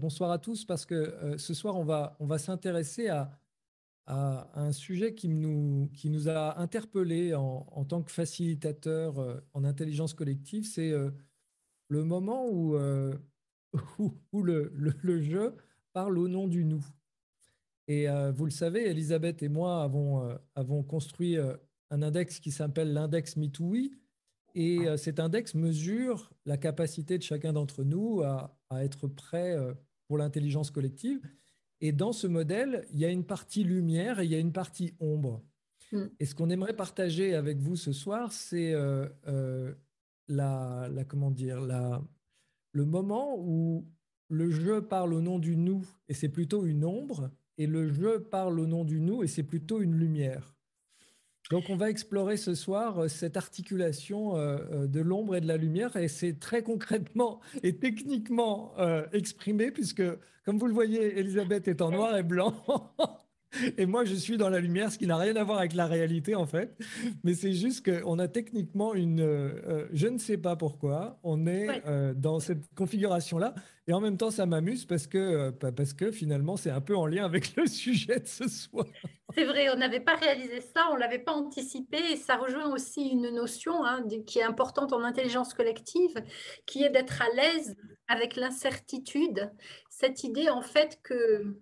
bonsoir à tous, parce que ce soir, on va s'intéresser à un sujet qui nous a interpellés en tant que facilitateur en intelligence collective. C'est le moment où le jeu parle au nom du nous. Et vous le savez, Elisabeth et moi avons construit un index qui s'appelle l'index MeTooWe. Et cet index mesure la capacité de chacun d'entre nous à être prêt pour l'intelligence collective. Et dans ce modèle, il y a une partie lumière et il y a une partie ombre. Mm. Et ce qu'on aimerait partager avec vous ce soir, c'est comment dire, le moment où le jeu parle au nom du nous et c'est plutôt une ombre, et le jeu parle au nom du nous et c'est plutôt une lumière. Donc, on va explorer ce soir cette articulation de l'ombre et de la lumière, et c'est très concrètement et techniquement exprimé, puisque, comme vous le voyez, Elisabeth est en noir et blanc. Et moi, je suis dans la lumière, ce qui n'a rien à voir avec la réalité, en fait. Mais c'est juste qu'on a techniquement je ne sais pas pourquoi, on est Ouais, dans cette configuration-là. Et en même temps, ça m'amuse parce que finalement, c'est un peu en lien avec le sujet de ce soir. c'est vrai, on n'avait pas réalisé ça, on ne l'avait pas anticipé, et ça rejoint aussi une notion qui est importante en intelligence collective, qui est d'être à l'aise avec l'incertitude. Cette idée, en fait, que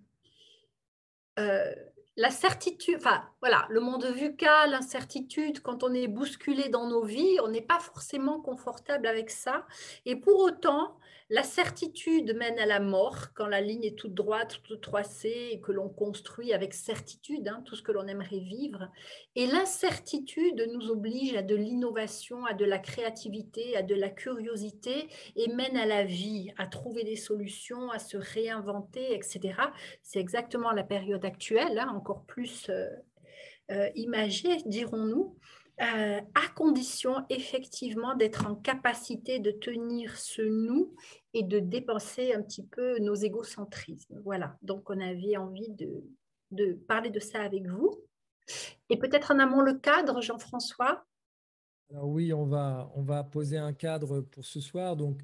euh, la certitude, enfin voilà, le monde VUCA, l'incertitude, quand on est bousculé dans nos vies, on n'est pas forcément confortable avec ça. Et pour autant, la certitude mène à la mort quand la ligne est toute droite, toute tracée et que l'on construit avec certitude tout ce que l'on aimerait vivre. Et l'incertitude nous oblige à de l'innovation, à de la créativité, à de la curiosité et mène à la vie, à trouver des solutions, à se réinventer, etc. C'est exactement la période actuelle, encore plus imagée, dirons-nous, à condition effectivement d'être en capacité de tenir ce nous et de dépenser un petit peu nos égocentrismes. Voilà, donc on avait envie de parler de ça avec vous. Et peut-être en amont le cadre, Jean-François. Alors oui, on va poser un cadre pour ce soir. Donc,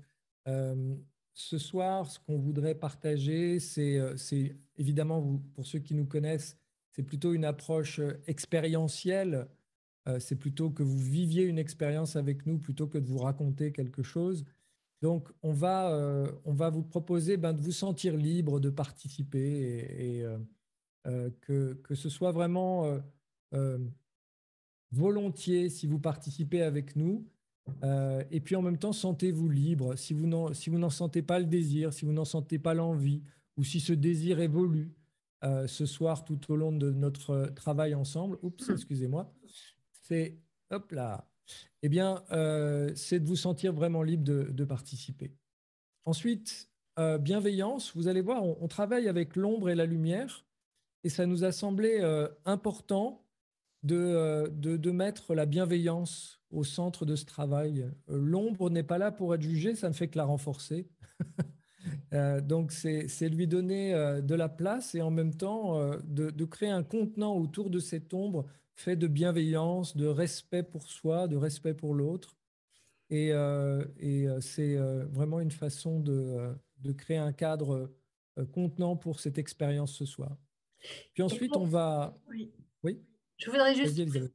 euh, ce soir, ce qu'on voudrait partager, c'est évidemment, pour ceux qui nous connaissent, c'est plutôt une approche expérientielle. C'est plutôt que vous viviez une expérience avec nous plutôt que de vous raconter quelque chose. Donc, on va vous proposer de vous sentir libre de participer et que ce soit vraiment euh, volontiers si vous participez avec nous. Et puis en même temps, sentez-vous libre. Si vous n'en sentez pas le désir, si vous n'en sentez pas l'envie, ou si ce désir évolue ce soir tout au long de notre travail ensemble, oups, excusez-moi, c'est, hop là, eh bien, c'est de vous sentir vraiment libre de participer. Ensuite, bienveillance, vous allez voir, on travaille avec l'ombre et la lumière, et ça nous a semblé important de mettre la bienveillance au centre de ce travail. L'ombre n'est pas là pour être jugée, ça ne fait que la renforcer. Donc, c'est lui donner de la place et en même temps de créer un contenant autour de cette ombre fait de bienveillance, de respect pour soi, de respect pour l'autre. Et c'est vraiment une façon de créer un cadre contenant pour cette expérience ce soir. Puis Et ensuite, on va... oui, Oui, je voudrais vas-y, juste Elisabeth.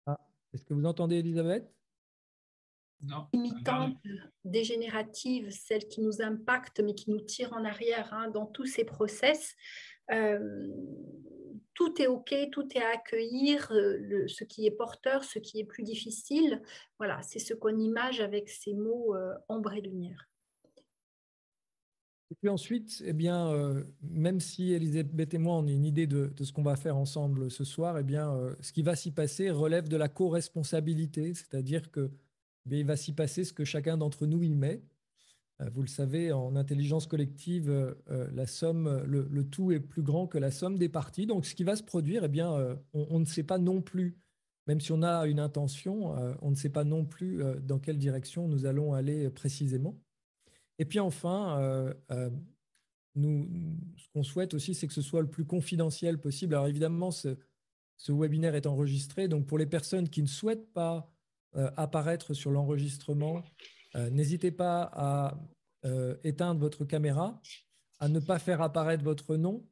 Ah, est-ce que vous entendez, Elisabeth? Non, limitante, dégénérative, celle qui nous impacte mais qui nous tire en arrière dans tous ces process. Euh, tout est OK, tout est à accueillir, ce qui est porteur, ce qui est plus difficile. Voilà, c'est ce qu'on image avec ces mots ombre et lumière. Et puis ensuite, eh bien, même si Elisabeth et moi, on a une idée de ce qu'on va faire ensemble ce soir, eh bien, ce qui va s'y passer relève de la co-responsabilité, c'est-à-dire que il va s'y passer ce que chacun d'entre nous y met. Vous le savez, en intelligence collective, la somme, le tout est plus grand que la somme des parties. Donc, ce qui va se produire, eh bien, on ne sait pas non plus, même si on a une intention, on ne sait pas non plus dans quelle direction nous allons aller précisément. Et puis enfin, ce qu'on souhaite aussi, c'est que ce soit le plus confidentiel possible. Alors évidemment, ce webinaire est enregistré, donc pour les personnes qui ne souhaitent pas apparaître sur l'enregistrement. N'hésitez pas à éteindre votre caméra, à ne pas faire apparaître votre nom.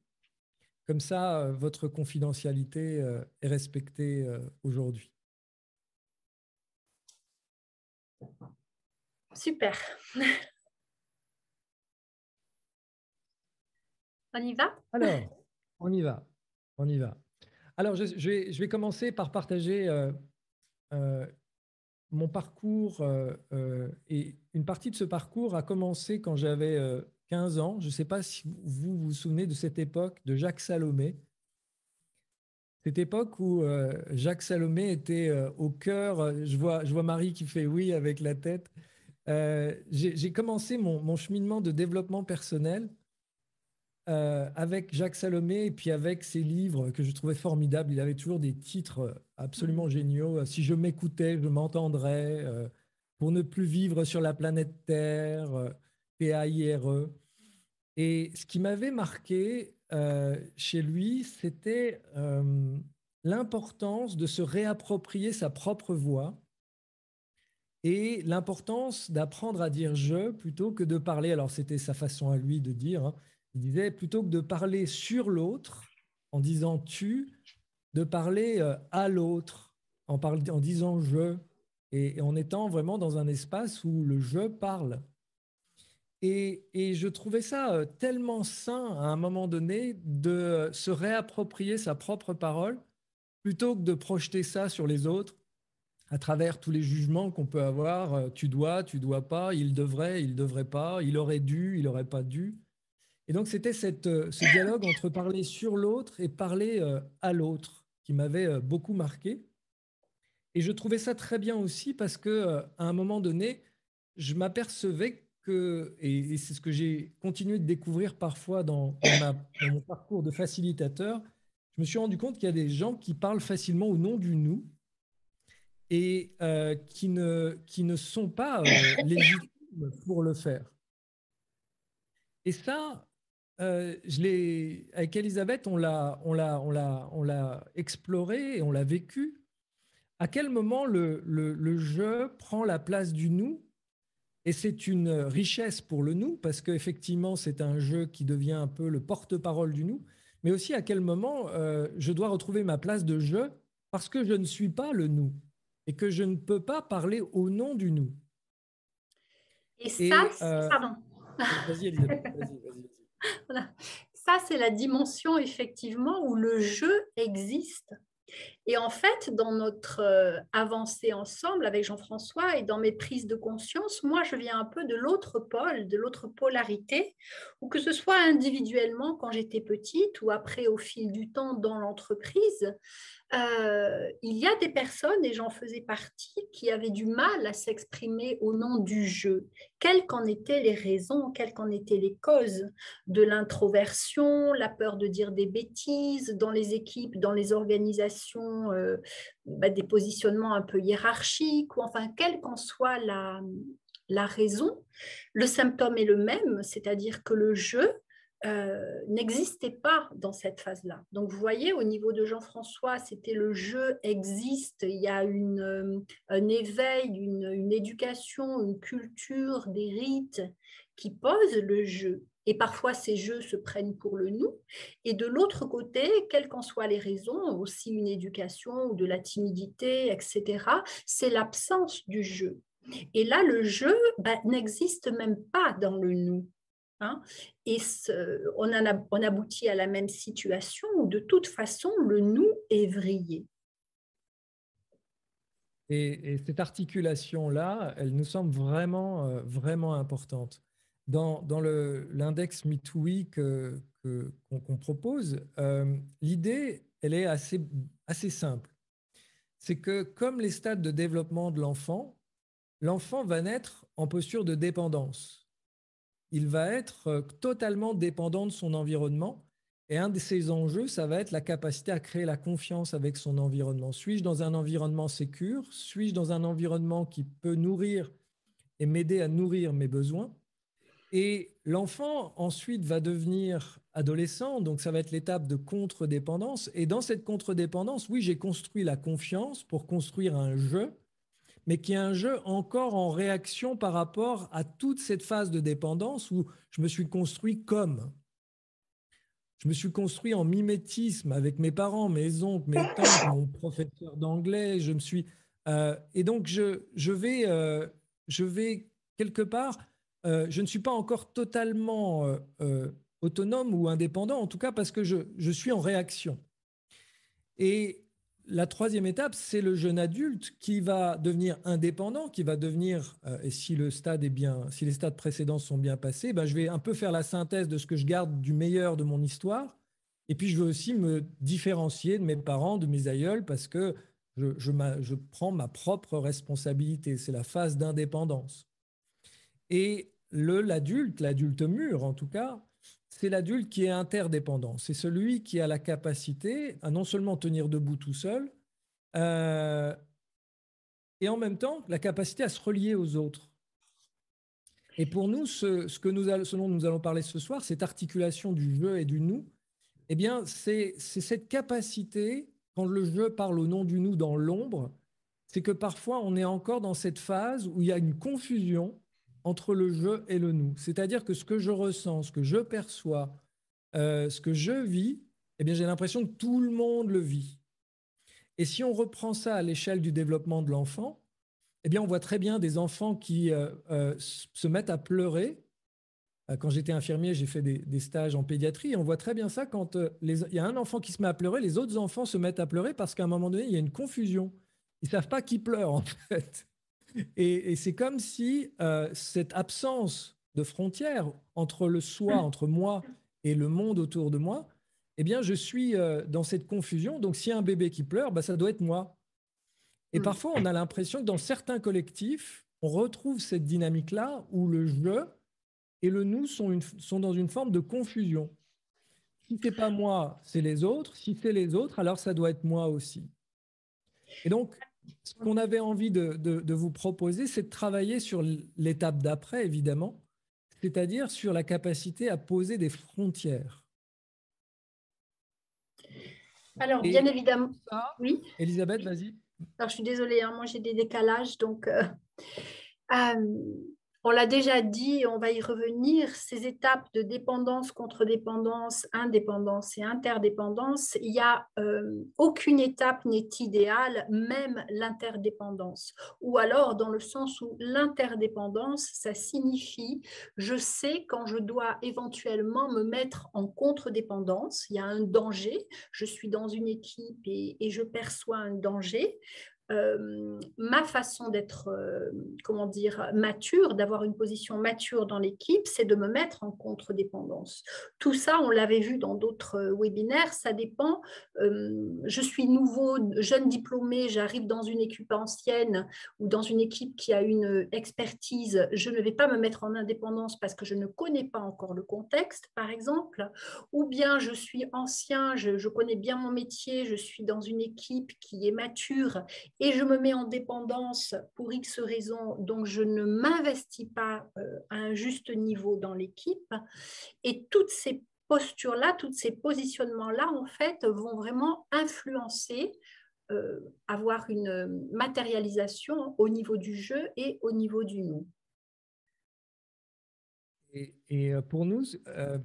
Comme ça, votre confidentialité est respectée aujourd'hui. Super. On y va? Alors, on y va. On y va. Alors, je vais commencer par partager mon parcours. Et une partie de ce parcours a commencé quand j'avais 15 ans. Je ne sais pas si vous vous souvenez de cette époque de Jacques Salomé. Cette époque où Jacques Salomé était au cœur. Je vois Marie qui fait oui avec la tête. J'ai commencé mon cheminement de développement personnel avec Jacques Salomé et puis avec ses livres que je trouvais formidables. Il avait toujours des titres absolument géniaux. Si je m'écoutais, je m'entendrais. Pour ne plus vivre sur la planète Terre, P-A-I-R-E. Et ce qui m'avait marqué chez lui, c'était l'importance de se réapproprier sa propre voix et l'importance d'apprendre à dire je plutôt que de parler. Alors, c'était sa façon à lui de dire. Hein. Il disait plutôt que de parler sur l'autre en disant tu, de parler à l'autre en disant je et en étant vraiment dans un espace où le je parle. Et je trouvais ça tellement sain à un moment donné de se réapproprier sa propre parole plutôt que de projeter ça sur les autres à travers tous les jugements qu'on peut avoir. Tu dois pas, il devrait pas, il aurait dû, il aurait pas dû. Et donc c'était ce dialogue entre parler sur l'autre et parler à l'autre qui m'avait beaucoup marqué. Et je trouvais ça très bien aussi parce que à un moment donné, je m'apercevais que, et c'est ce que j'ai continué de découvrir parfois dans mon parcours de facilitateur, je me suis rendu compte qu'il y a des gens qui parlent facilement au nom du nous et qui ne sont pas légitimes pour le faire. Et ça, avec Elisabeth, on l'a exploré et on l'a vécu. À quel moment le je prend la place du nous? Et c'est une richesse pour le nous, parce qu'effectivement, c'est un jeu qui devient un peu le porte-parole du nous, mais aussi à quel moment je dois retrouver ma place de je, parce que je ne suis pas le nous, et que je ne peux pas parler au nom du nous. Et ça, pardon. Vas-y, Elisabeth, vas-y. Voilà. Ça, c'est la dimension, effectivement, où le jeu existe. Et en fait, dans notre avancée ensemble avec Jean-François et dans mes prises de conscience, moi, je viens un peu de l'autre pôle, de l'autre polarité, ou que ce soit individuellement quand j'étais petite ou après au fil du temps dans l'entreprise. Il y a des personnes, et j'en faisais partie, qui avaient du mal à s'exprimer au nom du jeu. Quelles qu'en étaient les raisons, quelles qu'en étaient les causes de l'introversion, la peur de dire des bêtises dans les équipes, dans les organisations, des positionnements un peu hiérarchiques, ou enfin, quelle qu'en soit la raison, le symptôme est le même, c'est-à-dire que le jeu n'existait pas dans cette phase-là. Donc, vous voyez, au niveau de Jean-François, c'était le jeu existe, il y a un éveil, une éducation, une culture, des rites qui posent le jeu. Et parfois, ces jeux se prennent pour le nous. Et de l'autre côté, quelles qu'en soient les raisons, aussi une éducation ou de la timidité, etc., c'est l'absence du jeu. Et là, le jeu n'existe même pas dans le nous. Hein, et on aboutit à la même situation où de toute façon le nous est vrillé. Et cette articulation-là, elle nous semble vraiment, vraiment importante. Dans l'index MeTooI qu'on propose, l'idée, elle est assez simple. C'est que comme les stades de développement de l'enfant va naître en posture de dépendance. Il va être totalement dépendant de son environnement. Et un de ses enjeux, ça va être la capacité à créer la confiance avec son environnement. Suis-je dans un environnement sécure? Suis-je dans un environnement qui peut nourrir et m'aider à nourrir mes besoins? Et l'enfant, ensuite, va devenir adolescent. Donc, ça va être l'étape de contre-dépendance. Et dans cette contre-dépendance, oui, j'ai construit la confiance pour construire un jeu. mais qui est un jeu encore en réaction par rapport à toute cette phase de dépendance où je me suis construit comme. Je me suis construit en mimétisme avec mes parents, mes oncles, mes tantes, mon professeur d'anglais. Et donc je vais quelque part. Je ne suis pas encore totalement autonome ou indépendant, en tout cas parce que je suis en réaction. Et la troisième étape, c'est le jeune adulte qui va devenir indépendant, qui va devenir, et si les stades précédents sont bien passés, ben je vais un peu faire la synthèse de ce que je garde du meilleur de mon histoire. Et puis, je veux aussi me différencier de mes parents, de mes aïeuls, parce que je prends ma propre responsabilité. C'est la phase d'indépendance. Et l'adulte mûr en tout cas, c'est l'adulte qui est interdépendant. C'est celui qui a la capacité à non seulement tenir debout tout seul, euh, et en même temps la capacité à se relier aux autres. Et pour nous, ce dont nous allons parler ce soir, cette articulation du je et du nous, eh bien, c'est cette capacité, quand le je parle au nom du nous dans l'ombre, c'est que parfois on est encore dans cette phase où il y a une confusion entre le je et le nous. C'est-à-dire que ce que je ressens, ce que je perçois, ce que je vis, eh bien, j'ai l'impression que tout le monde le vit. Et si on reprend ça à l'échelle du développement de l'enfant, eh bien, on voit très bien des enfants qui se mettent à pleurer. Quand j'étais infirmier, j'ai fait des stages en pédiatrie et on voit très bien ça quand il y a un enfant qui se met à pleurer, les autres enfants se mettent à pleurer parce qu'à un moment donné, il y a une confusion. Ils ne savent pas qui pleure en fait. Et c'est comme si cette absence de frontières entre le soi, entre moi et le monde autour de moi, eh bien, je suis dans cette confusion. Donc, s'il y a un bébé qui pleure, bah, ça doit être moi. Et parfois, on a l'impression que dans certains collectifs, on retrouve cette dynamique-là où le je et le nous sont dans une forme de confusion. Si ce n'est pas moi, c'est les autres. Si c'est les autres, alors ça doit être moi aussi. Et donc, ce qu'on avait envie de vous proposer, c'est de travailler sur l'étape d'après, évidemment, c'est-à-dire sur la capacité à poser des frontières. Alors, bien évidemment, ça, oui. Elisabeth, vas-y. Alors, je suis désolée, hein, moi j'ai des décalages, donc on l'a déjà dit, on va y revenir, ces étapes de dépendance, contre-dépendance, indépendance et interdépendance, il n'y a aucune étape n'est idéale, même l'interdépendance. Ou alors dans le sens où l'interdépendance, ça signifie je sais quand je dois éventuellement me mettre en contre-dépendance, il y a un danger, je suis dans une équipe et je perçois un danger. Ma façon d'être, comment dire, mature, d'avoir une position mature dans l'équipe, c'est de me mettre en contre-dépendance. Tout ça, on l'avait vu dans d'autres webinaires, ça dépend. Je suis nouveau, jeune diplômé, j'arrive dans une équipe ancienne ou dans une équipe qui a une expertise, je ne vais pas me mettre en indépendance parce que je ne connais pas encore le contexte, par exemple. Ou bien je suis ancien, je connais bien mon métier, je suis dans une équipe qui est mature et je me mets en dépendance pour X raisons, donc je ne m'investis pas à un juste niveau dans l'équipe. Et toutes ces postures-là, tous ces positionnements-là, en fait, vont vraiment influencer, avoir une matérialisation au niveau du jeu et au niveau du nous. Et pour nous,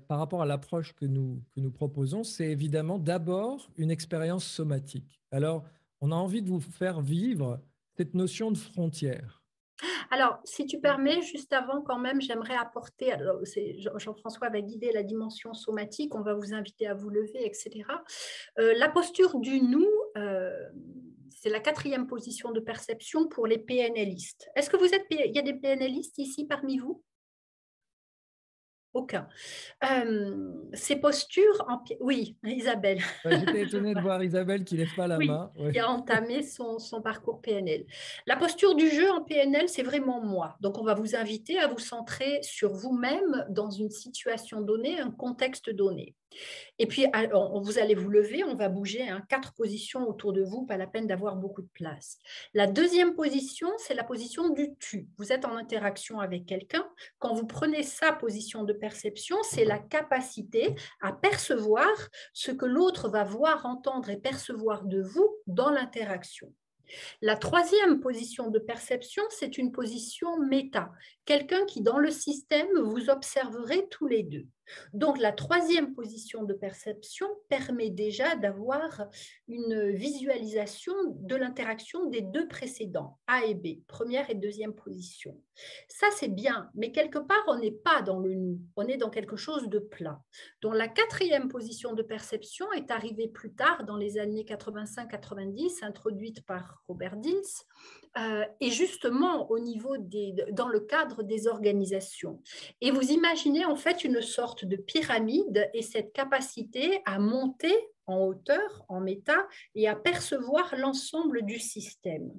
par rapport à l'approche que nous proposons, c'est évidemment d'abord une expérience somatique. Alors, on a envie de vous faire vivre cette notion de frontière. Alors, si tu permets, juste avant, quand même, j'aimerais apporter, Jean-François va guider la dimension somatique, on va vous inviter à vous lever, etc. La posture du nous, c'est la 4e position de perception pour les PNListes. Est-ce que il y a des PNListes ici parmi vous? Aucun. Ces postures, oui, Isabelle. J'étais étonnée de voir Isabelle qui ne lève pas la main. Oui, qui a entamé son parcours PNL. La posture du jeu en PNL, c'est vraiment moi. Donc, on va vous inviter à vous centrer sur vous-même dans une situation donnée, un contexte donné. Et puis, vous allez vous lever, on va bouger 4 positions autour de vous, pas la peine d'avoir beaucoup de place. La 2e position, c'est la position du tu. Vous êtes en interaction avec quelqu'un. Quand vous prenez sa position de perception, c'est la capacité à percevoir ce que l'autre va voir, entendre et percevoir de vous dans l'interaction. La troisième position de perception, c'est une position méta, quelqu'un qui dans le système vous observerait tous les deux. Donc la troisième position de perception permet déjà d'avoir une visualisation de l'interaction des deux précédents, A et B, première et deuxième position. Ça c'est bien, mais quelque part on n'est pas dans le nous, on est dans quelque chose de plat. Donc la quatrième position de perception est arrivée plus tard dans les années 85-90, introduite par Robert Dills, et justement dans le cadre des organisations. Et vous imaginez en fait une sorte de pyramide et cette capacité à monter en hauteur, en méta, et à percevoir l'ensemble du système.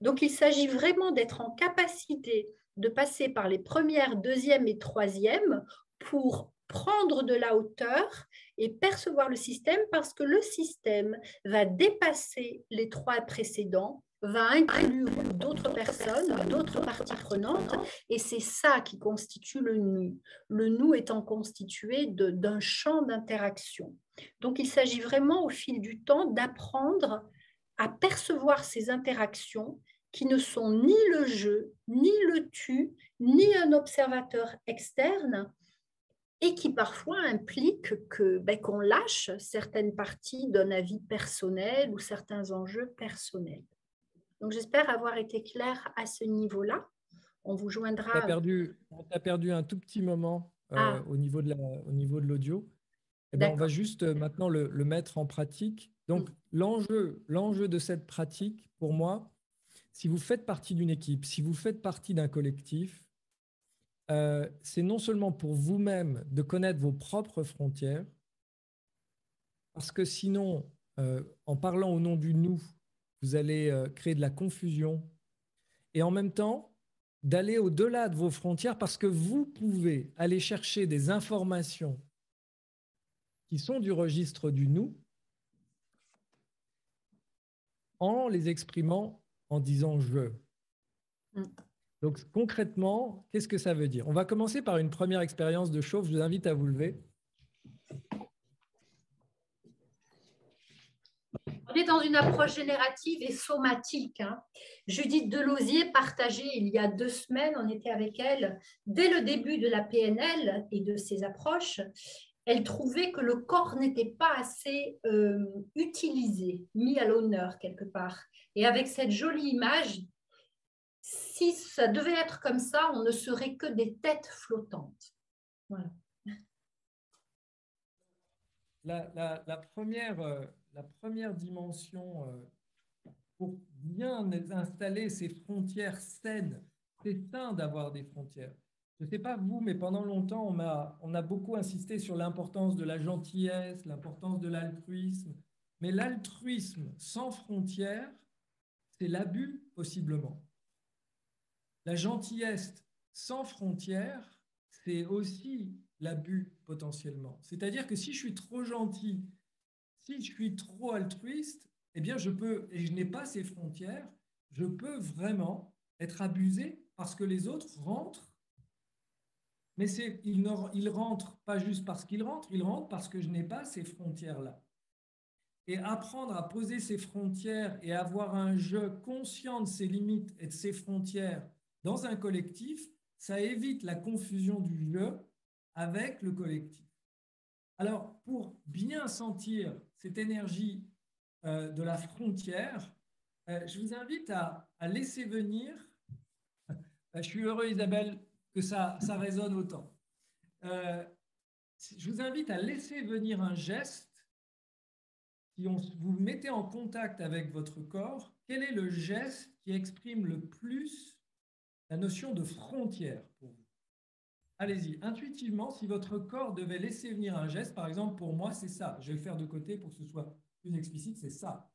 Donc il s'agit vraiment d'être en capacité de passer par les premières, deuxième et troisième pour prendre de la hauteur et percevoir le système parce que le système va dépasser les trois précédents, va inclure d'autres personnes, d'autres parties prenantes, et c'est ça qui constitue le nous. Le nous étant constitué d'un champ d'interaction. Donc il s'agit vraiment au fil du temps d'apprendre à percevoir ces interactions qui ne sont ni le jeu, ni le tu, ni un observateur externe, et qui parfois impliquent qu'on lâche certaines parties d'un avis personnel ou certains enjeux personnels. Donc j'espère avoir été claire à ce niveau-là. On vous joindra. On t'a perdu un tout petit moment au niveau de l'audio. Eh ben, on va juste maintenant le mettre en pratique. Donc, l'enjeu de cette pratique, pour moi, si vous faites partie d'une équipe, si vous faites partie d'un collectif, c'est non seulement pour vous-même de connaître vos propres frontières, parce que sinon, en parlant au nom du nous, vous allez créer de la confusion, et en même temps, d'aller au-delà de vos frontières, parce que vous pouvez aller chercher des informations qui sont du registre du nous, en les exprimant en disant « je ». Donc concrètement, qu'est-ce que ça veut dire? On va commencer par une première expérience de chauffe. Je vous invite à vous lever. On est dans une approche générative et somatique. Judith Delosier partageait il y a 2 semaines, on était avec elle, dès le début de la PNL et de ses approches, elle trouvait que le corps n'était pas assez utilisé, mis à l'honneur quelque part. Et avec cette jolie image, si ça devait être comme ça, on ne serait que des têtes flottantes. Voilà. La première dimension pour bien installer ces frontières saines, c'est sain d'avoir des frontières. Je ne sais pas vous, mais pendant longtemps, on a beaucoup insisté sur l'importance de la gentillesse, l'importance de l'altruisme. Mais l'altruisme sans frontières, c'est l'abus possiblement. La gentillesse sans frontières, c'est aussi l'abus potentiellement. C'est-à-dire que si je suis trop gentil, si je suis trop altruiste, eh bien je peux, et je n'ai pas ces frontières, je peux vraiment être abusé parce que les autres rentrent. Mais ils rentrent pas juste parce qu'ils rentrent, ils rentrent parce que je n'ai pas ces frontières-là. Et apprendre à poser ces frontières et avoir un jeu conscient de ses limites et de ses frontières dans un collectif, ça évite la confusion du jeu avec le collectif. Alors, pour bien sentir cette énergie de la frontière, je vous invite à laisser venir. Je suis heureux, Isabelle, que ça résonne autant. Je vous invite à laisser venir un geste. Si vous mettez en contact avec votre corps, quel est le geste qui exprime le plus la notion de frontière pour vous? Allez-y, intuitivement, si votre corps devait laisser venir un geste, par exemple, pour moi, c'est ça. Je vais le faire de côté pour que ce soit plus explicite, c'est ça.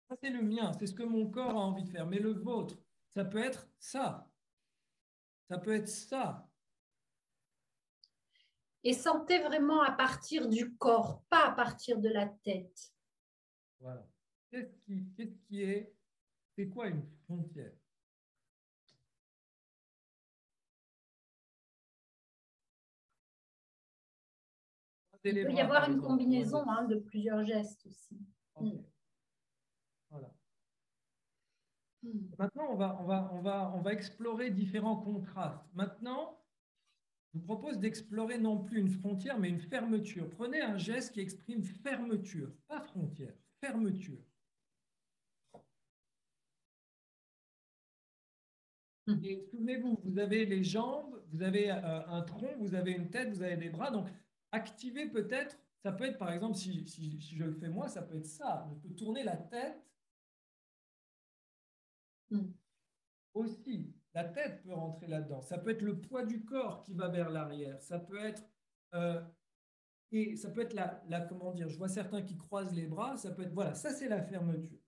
Ça, c'est le mien, c'est ce que mon corps a envie de faire. Mais le vôtre, ça peut être ça. Ça peut être ça. Et sentez vraiment à partir du corps, pas à partir de la tête. Voilà. C'est quoi une frontière? Il les peut y bras, avoir par une exemple, combinaison de plusieurs gestes aussi. Ok. Voilà. Maintenant, on va explorer différents contrastes. Maintenant, je vous propose d'explorer non plus une frontière, mais une fermeture. Prenez un geste qui exprime fermeture, pas frontière, fermeture. Et souvenez-vous, vous avez les jambes, vous avez un tronc, vous avez une tête, vous avez des bras. Donc, activez peut-être, ça peut être par exemple, si je le fais moi, ça peut être ça. Je peux tourner la tête aussi. La tête peut rentrer là-dedans. Ça peut être le poids du corps qui va vers l'arrière. Ça peut être, et ça peut être comment dire, je vois certains qui croisent les bras. Ça peut être, voilà, ça c'est la fermeture.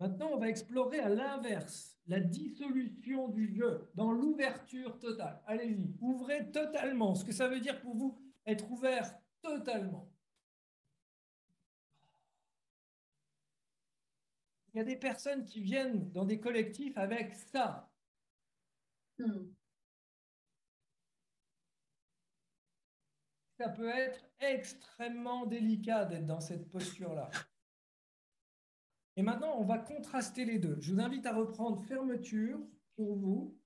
Maintenant, on va explorer à l'inverse, la dissolution du jeu dans l'ouverture totale. Allez-y, ouvrez totalement. Ce que ça veut dire pour vous, être ouvert totalement. Il y a des personnes qui viennent dans des collectifs avec ça. Ça peut être extrêmement délicat d'être dans cette posture-là. Et maintenant, on va contraster les deux. Je vous invite à reprendre fermeture pour vous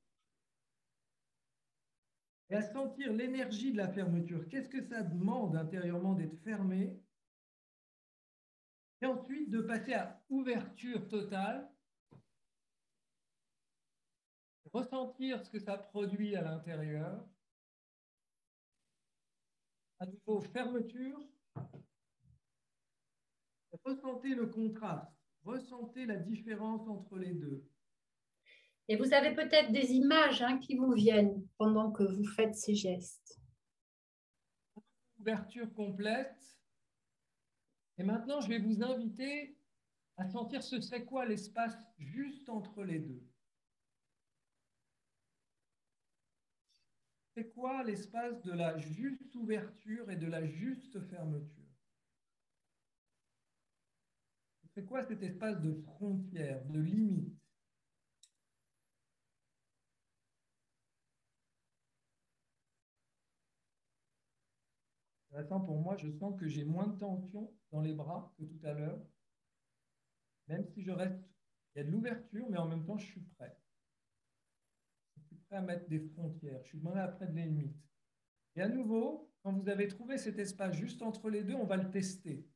et à sentir l'énergie de la fermeture. Qu'est-ce que ça demande intérieurement d'être fermé? Et ensuite, de passer à ouverture totale, ressentir ce que ça produit à l'intérieur. À nouveau, fermeture. Ressentez le contraste. Ressentez la différence entre les deux. Et vous avez peut-être des images qui vous viennent pendant que vous faites ces gestes. Ouverture complète. Et maintenant, je vais vous inviter à sentir ce serait quoi l'espace juste entre les deux. C'est quoi l'espace de la juste ouverture et de la juste fermeture? C'est quoi cet espace de frontière, de limite? Pour moi, je sens que j'ai moins de tension dans les bras que tout à l'heure. Même si je reste, il y a de l'ouverture, mais en même temps, je suis prêt. Je suis prêt à mettre des frontières. Je suis prêt à mettre des limites. Et à nouveau, quand vous avez trouvé cet espace juste entre les deux, on va le tester.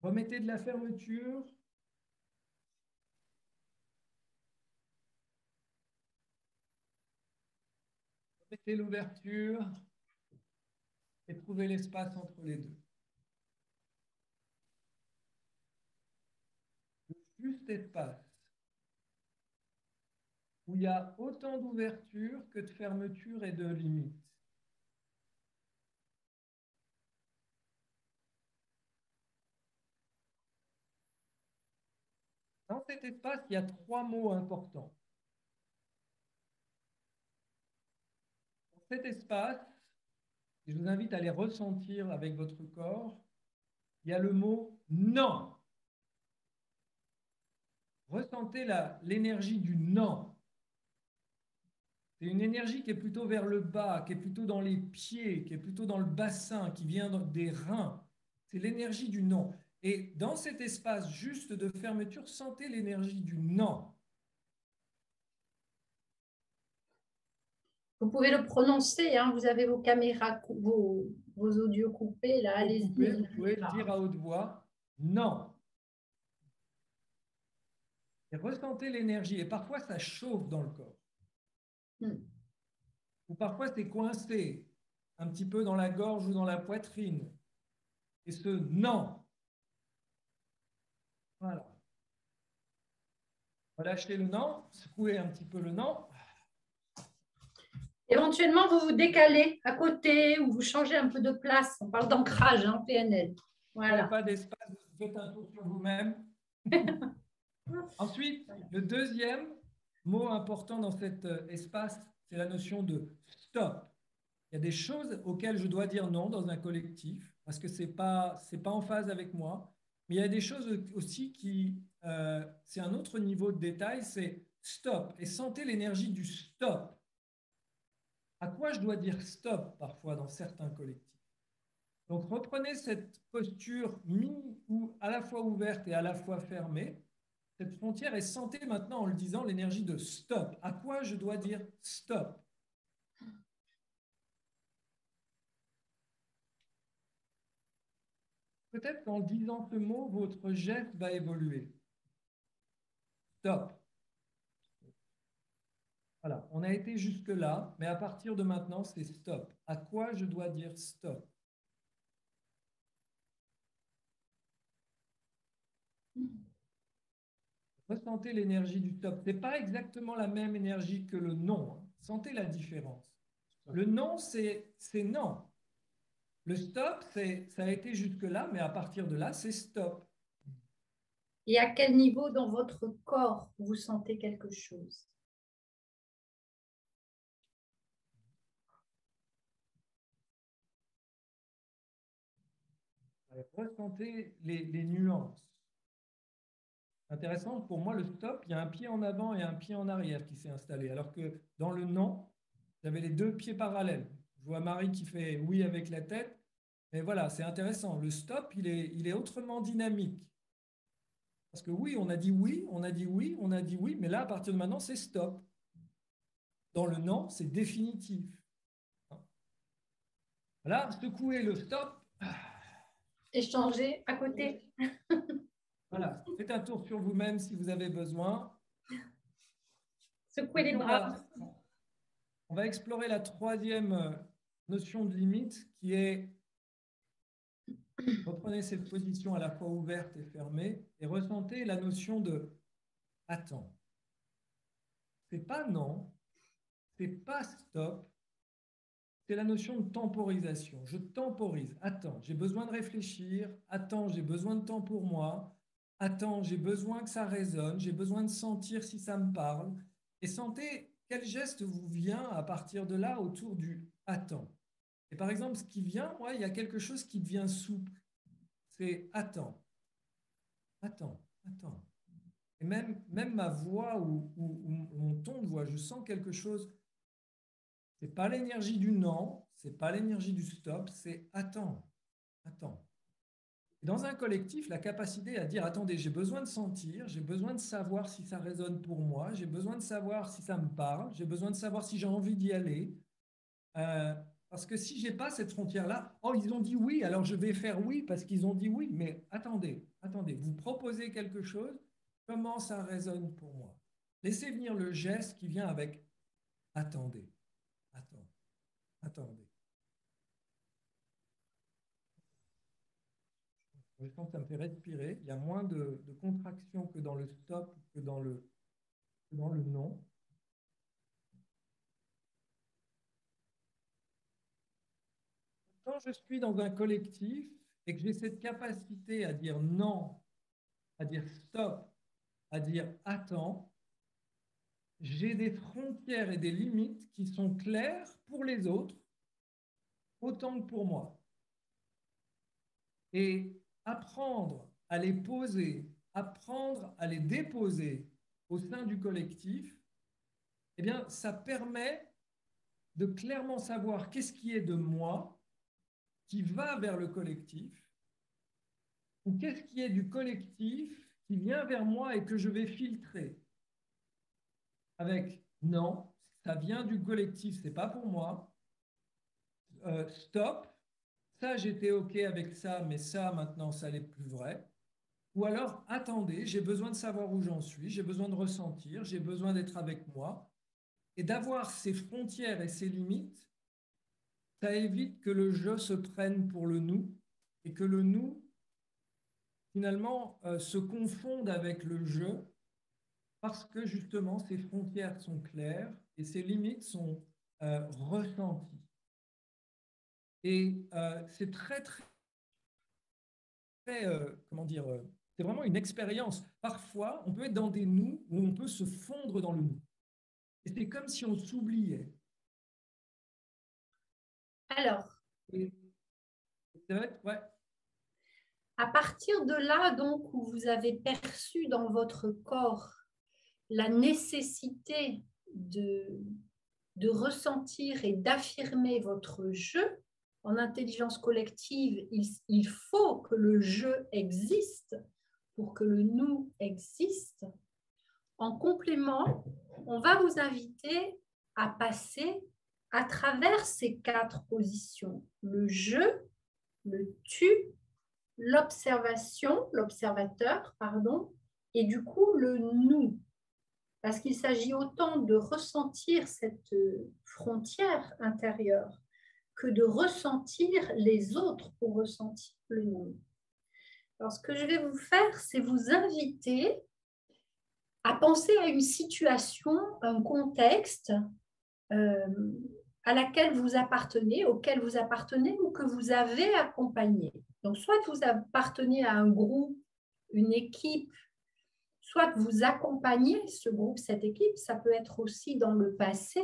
Remettez de la fermeture. Remettez l'ouverture. Et trouvez l'espace entre les deux. Le juste espace où il y a autant d'ouverture que de fermeture et de limites. Dans cet espace, il y a 3 mots importants. Dans cet espace, et je vous invite à les ressentir avec votre corps, il y a le mot non. Ressentez l'énergie du non. C'est une énergie qui est plutôt vers le bas, qui est plutôt dans les pieds, qui est plutôt dans le bassin, qui vient des reins. C'est l'énergie du non. Et dans cet espace juste de fermeture, sentez l'énergie du non. Vous pouvez le prononcer, vous avez vos caméras, vos audios coupés, là, allez-y. Vous pouvez le dire à haute voix, non. Et ressentez l'énergie. Et parfois, ça chauffe dans le corps. Ou parfois, c'est coincé un petit peu dans la gorge ou dans la poitrine. Et ce non. Voilà. Relâchez le non, secouez un petit peu le non. Éventuellement, vous vous décalez à côté ou vous changez un peu de place. On parle d'ancrage en PNL. Voilà. Vous n'avez pas d'espace, vous faites un tour sur vous-même. Ensuite, le deuxième mot important dans cet espace, c'est la notion de stop. Il y a des choses auxquelles je dois dire non dans un collectif parce que c'est pas en phase avec moi. Mais il y a des choses aussi qui, c'est un autre niveau de détail, c'est stop. Et sentez l'énergie du stop. À quoi je dois dire stop parfois dans certains collectifs? Donc, reprenez cette posture ou à la fois ouverte et à la fois fermée, cette frontière, et sentez maintenant en le disant l'énergie de stop. À quoi je dois dire stop? Peut-être qu'en disant ce mot, votre geste va évoluer. Stop. Voilà, on a été jusque-là, mais à partir de maintenant, c'est stop. À quoi je dois dire stop? Ressentez l'énergie du stop. Ce n'est pas exactement la même énergie que le non, hein. Sentez la différence. Le non, c'est non. Le stop, ça a été jusque-là, mais à partir de là, c'est stop. Et à quel niveau dans votre corps vous sentez quelque chose? Ressentez les nuances. Intéressant, pour moi, le stop, il y a un pied en avant et un pied en arrière qui s'est installé. Alors que dans le non, j'avais les deux pieds parallèles. Je vois Marie qui fait oui avec la tête. Mais voilà, c'est intéressant. Le stop, il est autrement dynamique. Parce que oui, on a dit oui, on a dit oui, on a dit oui, mais là, à partir de maintenant, c'est stop. Dans le non, c'est définitif. Voilà, secouez le stop. Échanger à côté. Voilà, faites un tour sur vous-même si vous avez besoin. Secouez les bras. On va explorer la troisième notion de limite qui est, reprenez cette position à la fois ouverte et fermée et ressentez la notion de attends. C'est pas non, c'est pas stop, c'est la notion de temporisation. Je temporise. Attends, j'ai besoin de réfléchir. Attends, j'ai besoin de temps pour moi. Attends, j'ai besoin que ça résonne. J'ai besoin de sentir si ça me parle. Et sentez quel geste vous vient à partir de là autour du attends. Et par exemple, ce qui vient, ouais, il y a quelque chose qui devient souple. C'est attends, attends, attends. Et même ma voix ou mon ton de voix, je sens quelque chose. C'est pas l'énergie du non, c'est pas l'énergie du stop, c'est attends, attends. Et dans un collectif, la capacité à dire attendez, j'ai besoin de sentir, j'ai besoin de savoir si ça résonne pour moi, j'ai besoin de savoir si ça me parle, j'ai besoin de savoir si j'ai envie d'y aller. Parce que si j'ai pas cette frontière-là, oh, ils ont dit oui, alors je vais faire oui parce qu'ils ont dit oui. Mais attendez, attendez, vous proposez quelque chose, comment ça résonne pour moi? Laissez venir le geste qui vient avec attendez, attendez, attendez. Je sens que ça me fait respirer. Il y a moins de contraction que dans le stop, que dans le non. Quand je suis dans un collectif et que j'ai cette capacité à dire non, à dire stop, à dire attends, j'ai des frontières et des limites qui sont claires pour les autres autant que pour moi. Et apprendre à les poser, apprendre à les déposer au sein du collectif, eh bien, ça permet de clairement savoir qu'est-ce qui est de moi, qui va vers le collectif, ou qu'est-ce qui est du collectif qui vient vers moi et que je vais filtrer. Avec non, ça vient du collectif, c'est pas pour moi. Stop, ça j'étais OK avec ça, mais ça maintenant ça n'est plus vrai. Ou alors attendez, j'ai besoin de savoir où j'en suis, j'ai besoin de ressentir, j'ai besoin d'être avec moi. Et d'avoir ces frontières et ces limites, ça évite que le je se prenne pour le nous et que le nous, finalement, se confonde avec le je parce que justement, ces frontières sont claires et ces limites sont ressenties. Et c'est très, très, très comment dire, c'est vraiment une expérience. Parfois, on peut être dans des nous où on peut se fondre dans le nous. Et c'est comme si on s'oubliait. Alors, Et c'est vrai, ouais. à partir de là, donc, où vous avez perçu dans votre corps la nécessité de ressentir et d'affirmer votre je, En intelligence collective, il faut que le je existe pour que le nous existe. En complément, on va vous inviter à passer à travers ces 4 positions. Le je, le tu, l'observation, l'observateur, pardon, et du coup le nous. Parce qu'il s'agit autant de ressentir cette frontière intérieure que de ressentir les autres pour ressentir le nous. Alors, ce que je vais vous faire, c'est vous inviter à penser à une situation, un contexte à laquelle vous appartenez, auquel vous appartenez ou que vous avez accompagné. Donc, soit vous appartenez à un groupe, une équipe, soit vous accompagnez ce groupe, cette équipe, ça peut être aussi dans le passé.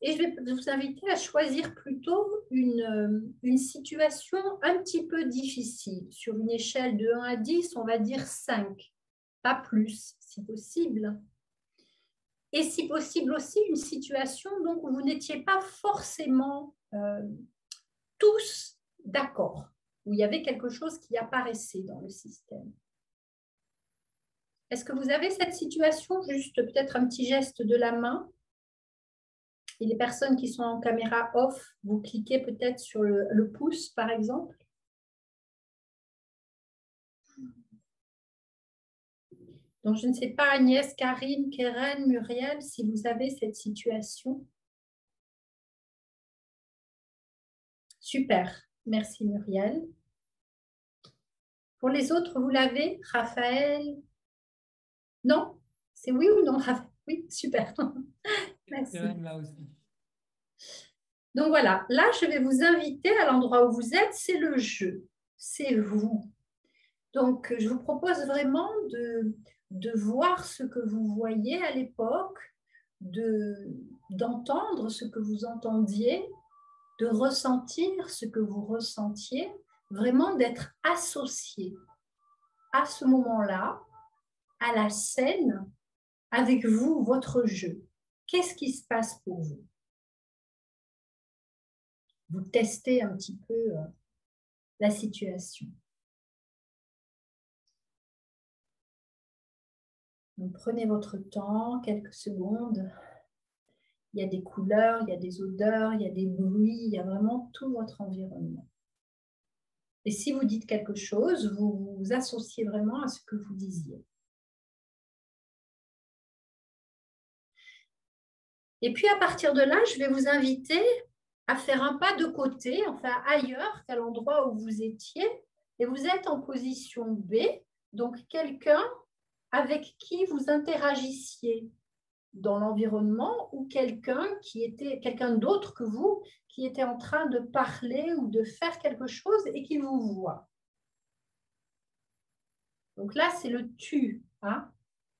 Et je vais vous inviter à choisir plutôt une situation un petit peu difficile. Sur une échelle de 1 à 10, on va dire 5, pas plus, si possible. Et si possible aussi une situation donc, où vous n'étiez pas forcément tous d'accord, où il y avait quelque chose qui apparaissait dans le système. Est-ce que vous avez cette situation? Juste peut-être un petit geste de la main. Et les personnes qui sont en caméra off, vous cliquez peut-être sur le pouce, par exemple. Donc, je ne sais pas, Agnès, Karine, Keren, Muriel, si vous avez cette situation. Super, merci Muriel. Pour les autres, vous l'avez? Raphaël? Non? C'est oui ou non, Raphaël? Oui, super. Merci. Là aussi. Donc voilà, là, je vais vous inviter à l'endroit où vous êtes, c'est le jeu, c'est vous. Donc, je vous propose vraiment de voir ce que vous voyez à l'époque, d'entendre ce que vous entendiez, de ressentir ce que vous ressentiez, vraiment d'être associé à ce moment-là, à la scène, avec vous, votre jeu. Qu'est-ce qui se passe pour vous? Vous testez un petit peu la situation. Donc, prenez votre temps, quelques secondes. Il y a des couleurs, il y a des odeurs, il y a des bruits, il y a vraiment tout votre environnement. Et si vous dites quelque chose, vous vous associez vraiment à ce que vous disiez. Et puis, à partir de là, je vais vous inviter à faire un pas de côté, enfin ailleurs qu'à l'endroit où vous étiez. Et vous êtes en position B, donc quelqu'un avec qui vous interagissiez dans l'environnement ou quelqu'un d'autre que vous qui était en train de parler ou de faire quelque chose et qui vous voit. Donc là, c'est le tu. Hein?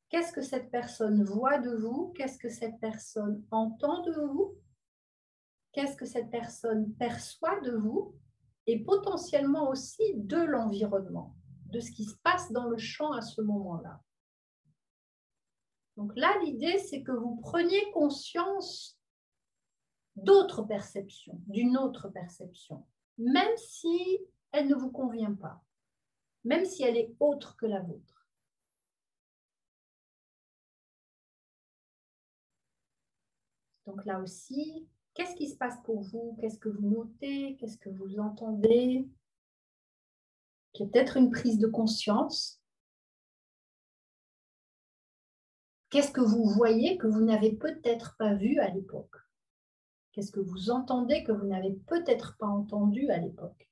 Qu'est-ce que cette personne voit de vous? Qu'est-ce que cette personne entend de vous? Qu'est-ce que cette personne perçoit de vous? Et potentiellement aussi de l'environnement, de ce qui se passe dans le champ à ce moment-là. Donc là, l'idée, c'est que vous preniez conscience d'autres perceptions, d'une autre perception, même si elle ne vous convient pas, même si elle est autre que la vôtre. Donc là aussi, qu'est-ce qui se passe pour vous? Qu'est-ce que vous notez? Qu'est-ce que vous entendez? Il y a peut-être une prise de conscience. Qu'est-ce que vous voyez que vous n'avez peut-être pas vu à l'époque? Qu'est-ce que vous entendez que vous n'avez peut-être pas entendu à l'époque?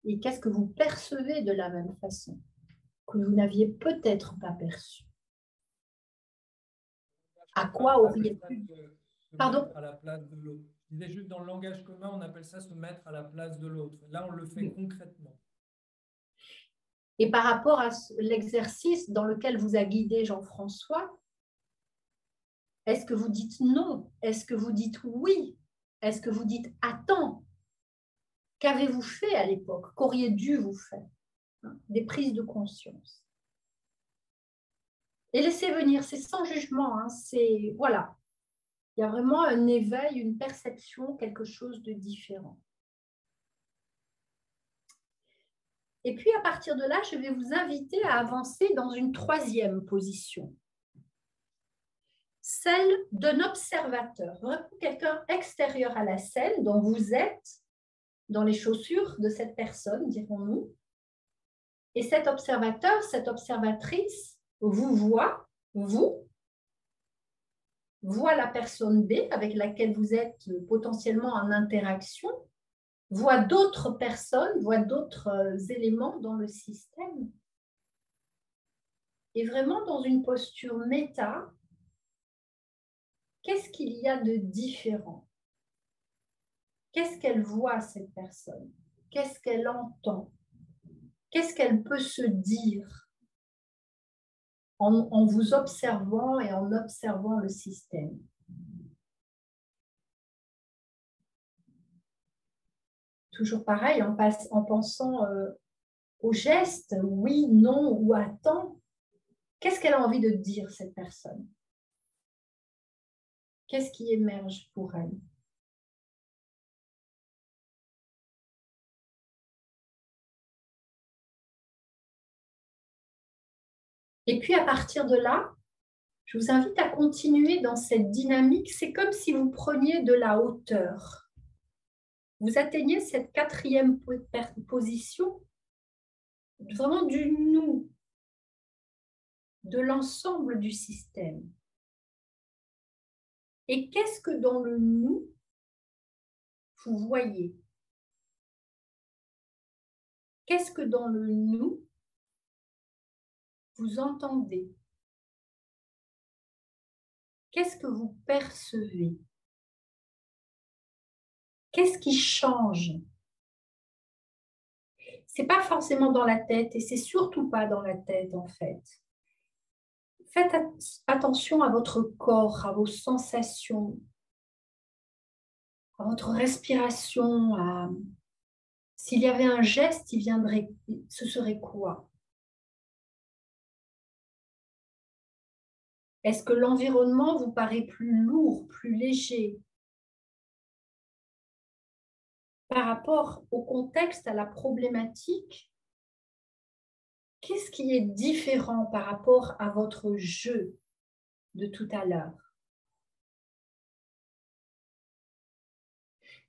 Et qu'est-ce que vous percevez de la même façon que vous n'aviez peut-être pas perçu? À quoi auriez-vous... Pardon? À la place de l'autre. Je disais juste dans le langage commun, on appelle ça se mettre à la place de l'autre. Là, on le fait concrètement. Et par rapport à l'exercice dans lequel vous a guidé Jean-François, est-ce que vous dites non? Est-ce que vous dites oui? Est-ce que vous dites attends? Qu'avez-vous fait à l'époque? Qu'auriez dû vous faire? Des prises de conscience. Et laissez venir, c'est sans jugement. Hein, c'est voilà. Il y a vraiment un éveil, une perception, quelque chose de différent. Et puis, à partir de là, je vais vous inviter à avancer dans une troisième position, celle d'un observateur, vraiment quelqu'un extérieur à la scène, dont vous êtes dans les chaussures de cette personne, dirons-nous. Et cet observateur, cette observatrice, vous voit la personne B avec laquelle vous êtes potentiellement en interaction, voit d'autres personnes, voit d'autres éléments dans le système. Et vraiment dans une posture méta, qu'est-ce qu'il y a de différent? Qu'est-ce qu'elle voit, cette personne? Qu'est-ce qu'elle entend? Qu'est-ce qu'elle peut se dire en vous observant et en observant le système? Toujours pareil, en pensant aux gestes, oui, non ou attends. Qu'est-ce qu'elle a envie de dire, cette personne? Qu'est-ce qui émerge pour elle? Et puis, à partir de là, je vous invite à continuer dans cette dynamique. C'est comme si vous preniez de la hauteur. Vous atteignez cette quatrième position, vraiment du nous, de l'ensemble du système. Et qu'est-ce que dans le nous, vous voyez? Qu'est-ce que dans le nous, vous entendez? Qu'est-ce que vous percevez? Qu'est-ce qui change? Ce n'est pas forcément dans la tête et c'est surtout pas dans la tête en fait. Faites attention à votre corps, à vos sensations, à votre respiration. S'il y avait un geste qui viendrait, ce serait quoi? Est-ce que l'environnement vous paraît plus lourd, plus léger par rapport au contexte, à la problématique? Qu'est-ce qui est différent par rapport à votre jeu de tout à l'heure?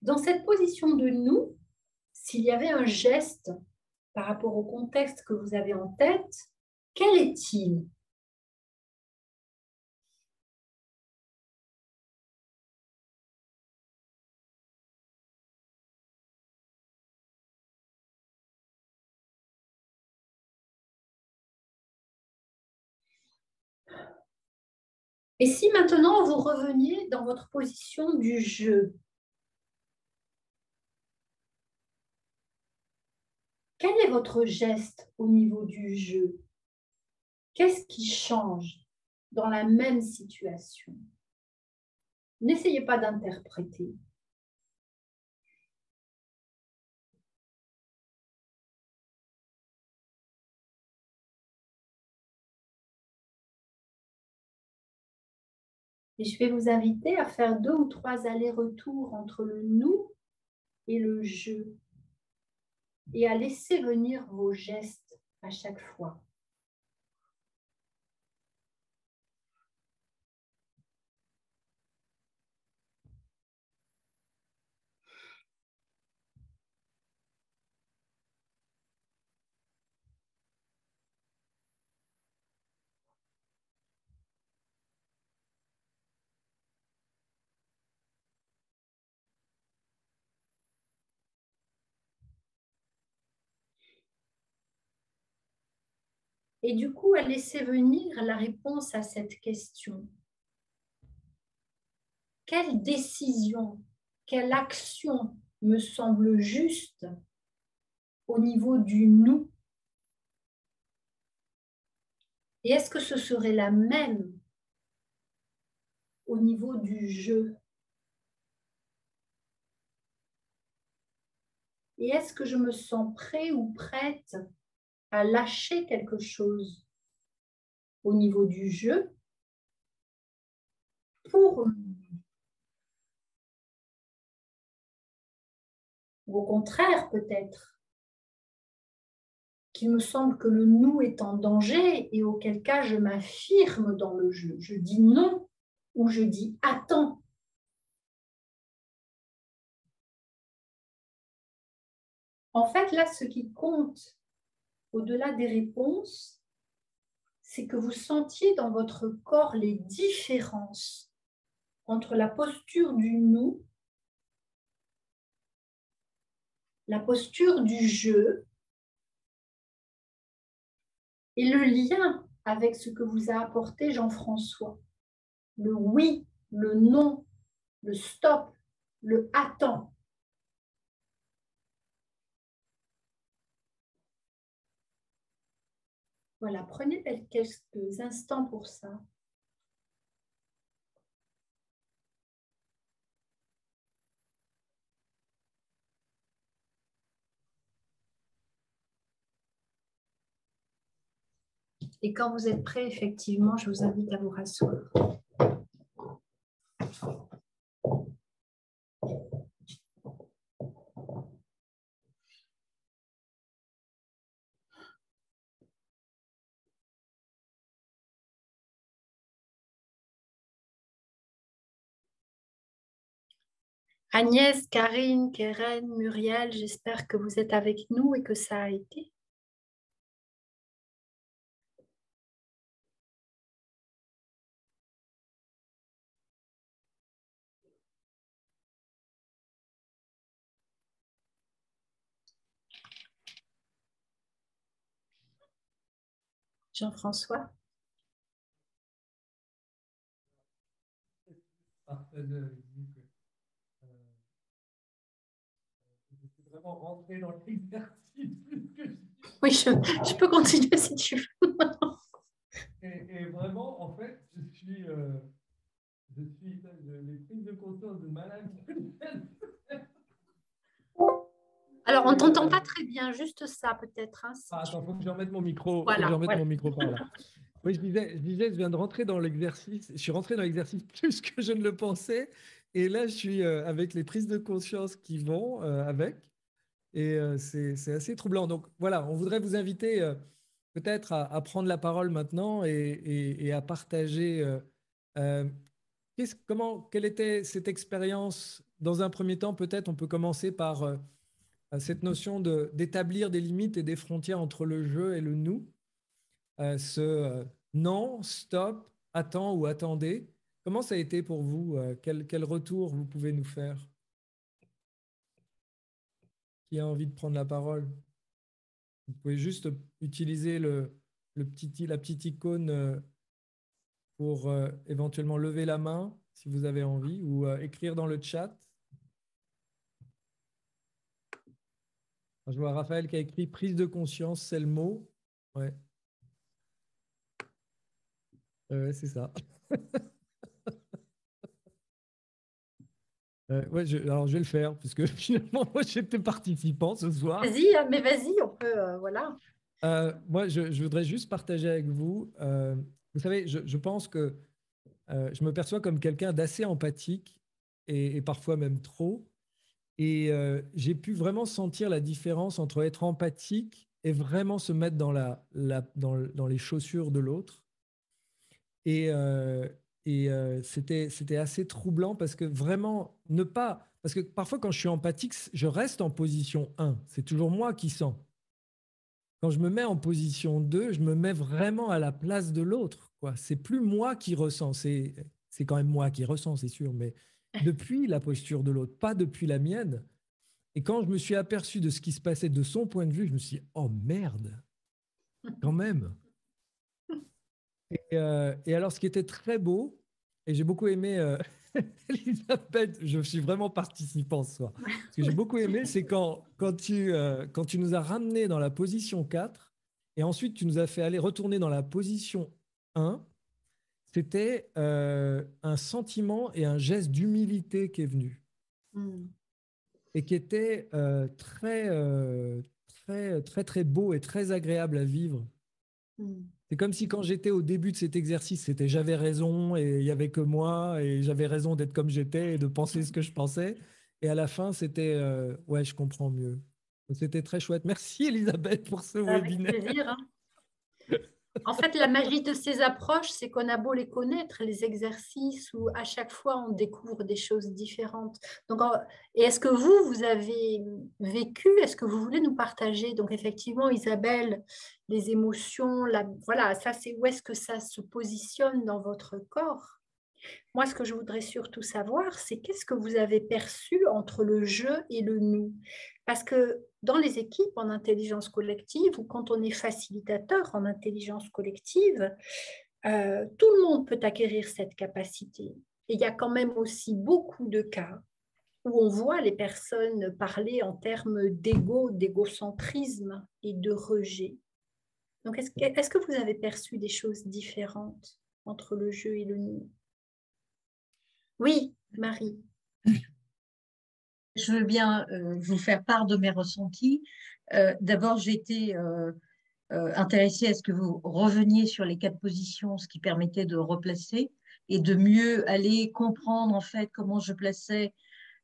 Dans cette position de nous, s'il y avait un geste par rapport au contexte que vous avez en tête, quel est-il? Et si maintenant vous reveniez dans votre position du jeu, quel est votre geste au niveau du jeu? Qu'est-ce qui change dans la même situation? N'essayez pas d'interpréter. Et je vais vous inviter à faire 2 ou 3 allers-retours entre le nous et le je. Et à laisser venir vos gestes à chaque fois. Et du coup, à laisser venir la réponse à cette question. Quelle décision, quelle action me semble juste au niveau du nous? Et est-ce que ce serait la même au niveau du je? Et est-ce que je me sens prêt ou prête à lâcher quelque chose au niveau du je pour, ou au contraire peut-être, qu'il me semble que le nous est en danger et auquel cas je m'affirme dans le jeu. Je dis non ou je dis attends. En fait, là, ce qui compte au-delà des réponses, c'est que vous sentiez dans votre corps les différences entre la posture du nous, la posture du jeu et le lien avec ce que vous a apporté Jean-François. Le oui, le non, le stop, le attends. Voilà, prenez quelques instants pour ça. Et quand vous êtes prêts, effectivement, je vous invite à vous rasseoir. Agnès, Karine, Keren, Muriel, j'espère que vous êtes avec nous et que ça a été. Jean-François? Je vraiment rentrer dans l'exercice. Oui, je peux continuer si tu veux. Et vraiment, en fait, les prises de conscience de malade. Alors, on ne t'entend pas très bien, juste ça peut-être. Hein, si attends, il faut que je remette mon micro. Voilà, faut que je remette mon micro par là. Oui, je disais, je viens de rentrer dans l'exercice. Je suis rentré dans l'exercice plus que je ne le pensais. Et là, je suis avec les prises de conscience qui vont avec. Et c'est assez troublant. Donc voilà, on voudrait vous inviter peut-être à prendre la parole maintenant et à partager euh, quelle était cette expérience dans un premier temps. Peut-être on peut commencer par cette notion d'établir des limites et des frontières entre le je et le nous. Non, stop, attends ou attendez. Comment ça a été pour vous? Quel retour vous pouvez nous faire? Qui a envie de prendre la parole? Vous pouvez juste utiliser la petite icône pour éventuellement lever la main si vous avez envie ou écrire dans le chat. Je vois Raphaël qui a écrit prise de conscience, c'est le mot. Ouais, c'est ça. Ouais, alors je vais le faire puisque finalement moi j'étais participant ce soir. Vas-y, mais vas-y, on peut, voilà. Moi, je voudrais juste partager avec vous. Vous savez, je pense que je me perçois comme quelqu'un d'assez empathique et parfois même trop. Et j'ai pu vraiment sentir la différence entre être empathique et vraiment se mettre dans les chaussures de l'autre. Et, c'était assez troublant parce que vraiment, ne pas. Parce que parfois, quand je suis empathique, je reste en position 1. C'est toujours moi qui sens. Quand je me mets en position 2, je me mets vraiment à la place de l'autre. C'est plus moi qui ressens. C'est quand même moi qui ressens, c'est sûr, mais depuis la posture de l'autre, pas depuis la mienne. Et quand je me suis aperçu de ce qui se passait de son point de vue, je me suis dit, oh merde, quand même. Et alors, ce qui était très beau, et j'ai beaucoup aimé, Elisabeth, je suis vraiment participant ce soir. Ce que j'ai beaucoup aimé, c'est quand tu nous as ramenés dans la position 4, et ensuite tu nous as fait aller retourner dans la position 1, c'était un sentiment et un geste d'humilité qui est venu. Et qui était très beau et très agréable à vivre. C'est comme si quand j'étais au début de cet exercice, c'était j'avais raison et il n'y avait que moi et j'avais raison d'être comme j'étais et de penser ce que je pensais. Et à la fin, c'était ouais, je comprends mieux. C'était très chouette. Merci Elisabeth pour ce Avec webinaire. plaisir. Hein. En fait, la magie de ces approches, c'est qu'on a beau les connaître, les exercices, où à chaque fois, on découvre des choses différentes. Donc, et est-ce que vous avez vécu, est-ce que vous voulez nous partager? Donc, effectivement, Isabelle, les émotions, voilà, ça, c'est où est-ce que ça se positionne dans votre corps? Moi, ce que je voudrais surtout savoir, c'est qu'est-ce que vous avez perçu entre le jeu et le nous? Parce que dans les équipes en intelligence collective ou quand on est facilitateur en intelligence collective, tout le monde peut acquérir cette capacité. Et il y a quand même aussi beaucoup de cas où on voit les personnes parler en termes d'ego, d'égocentrisme et de rejet. Donc, est-ce que vous avez perçu des choses différentes entre le jeu et le nous? Oui, Marie. Je veux bien vous faire part de mes ressentis. D'abord, j'ai été intéressée à ce que vous reveniez sur les 4 positions, ce qui permettait de replacer et de mieux aller comprendre en fait comment je plaçais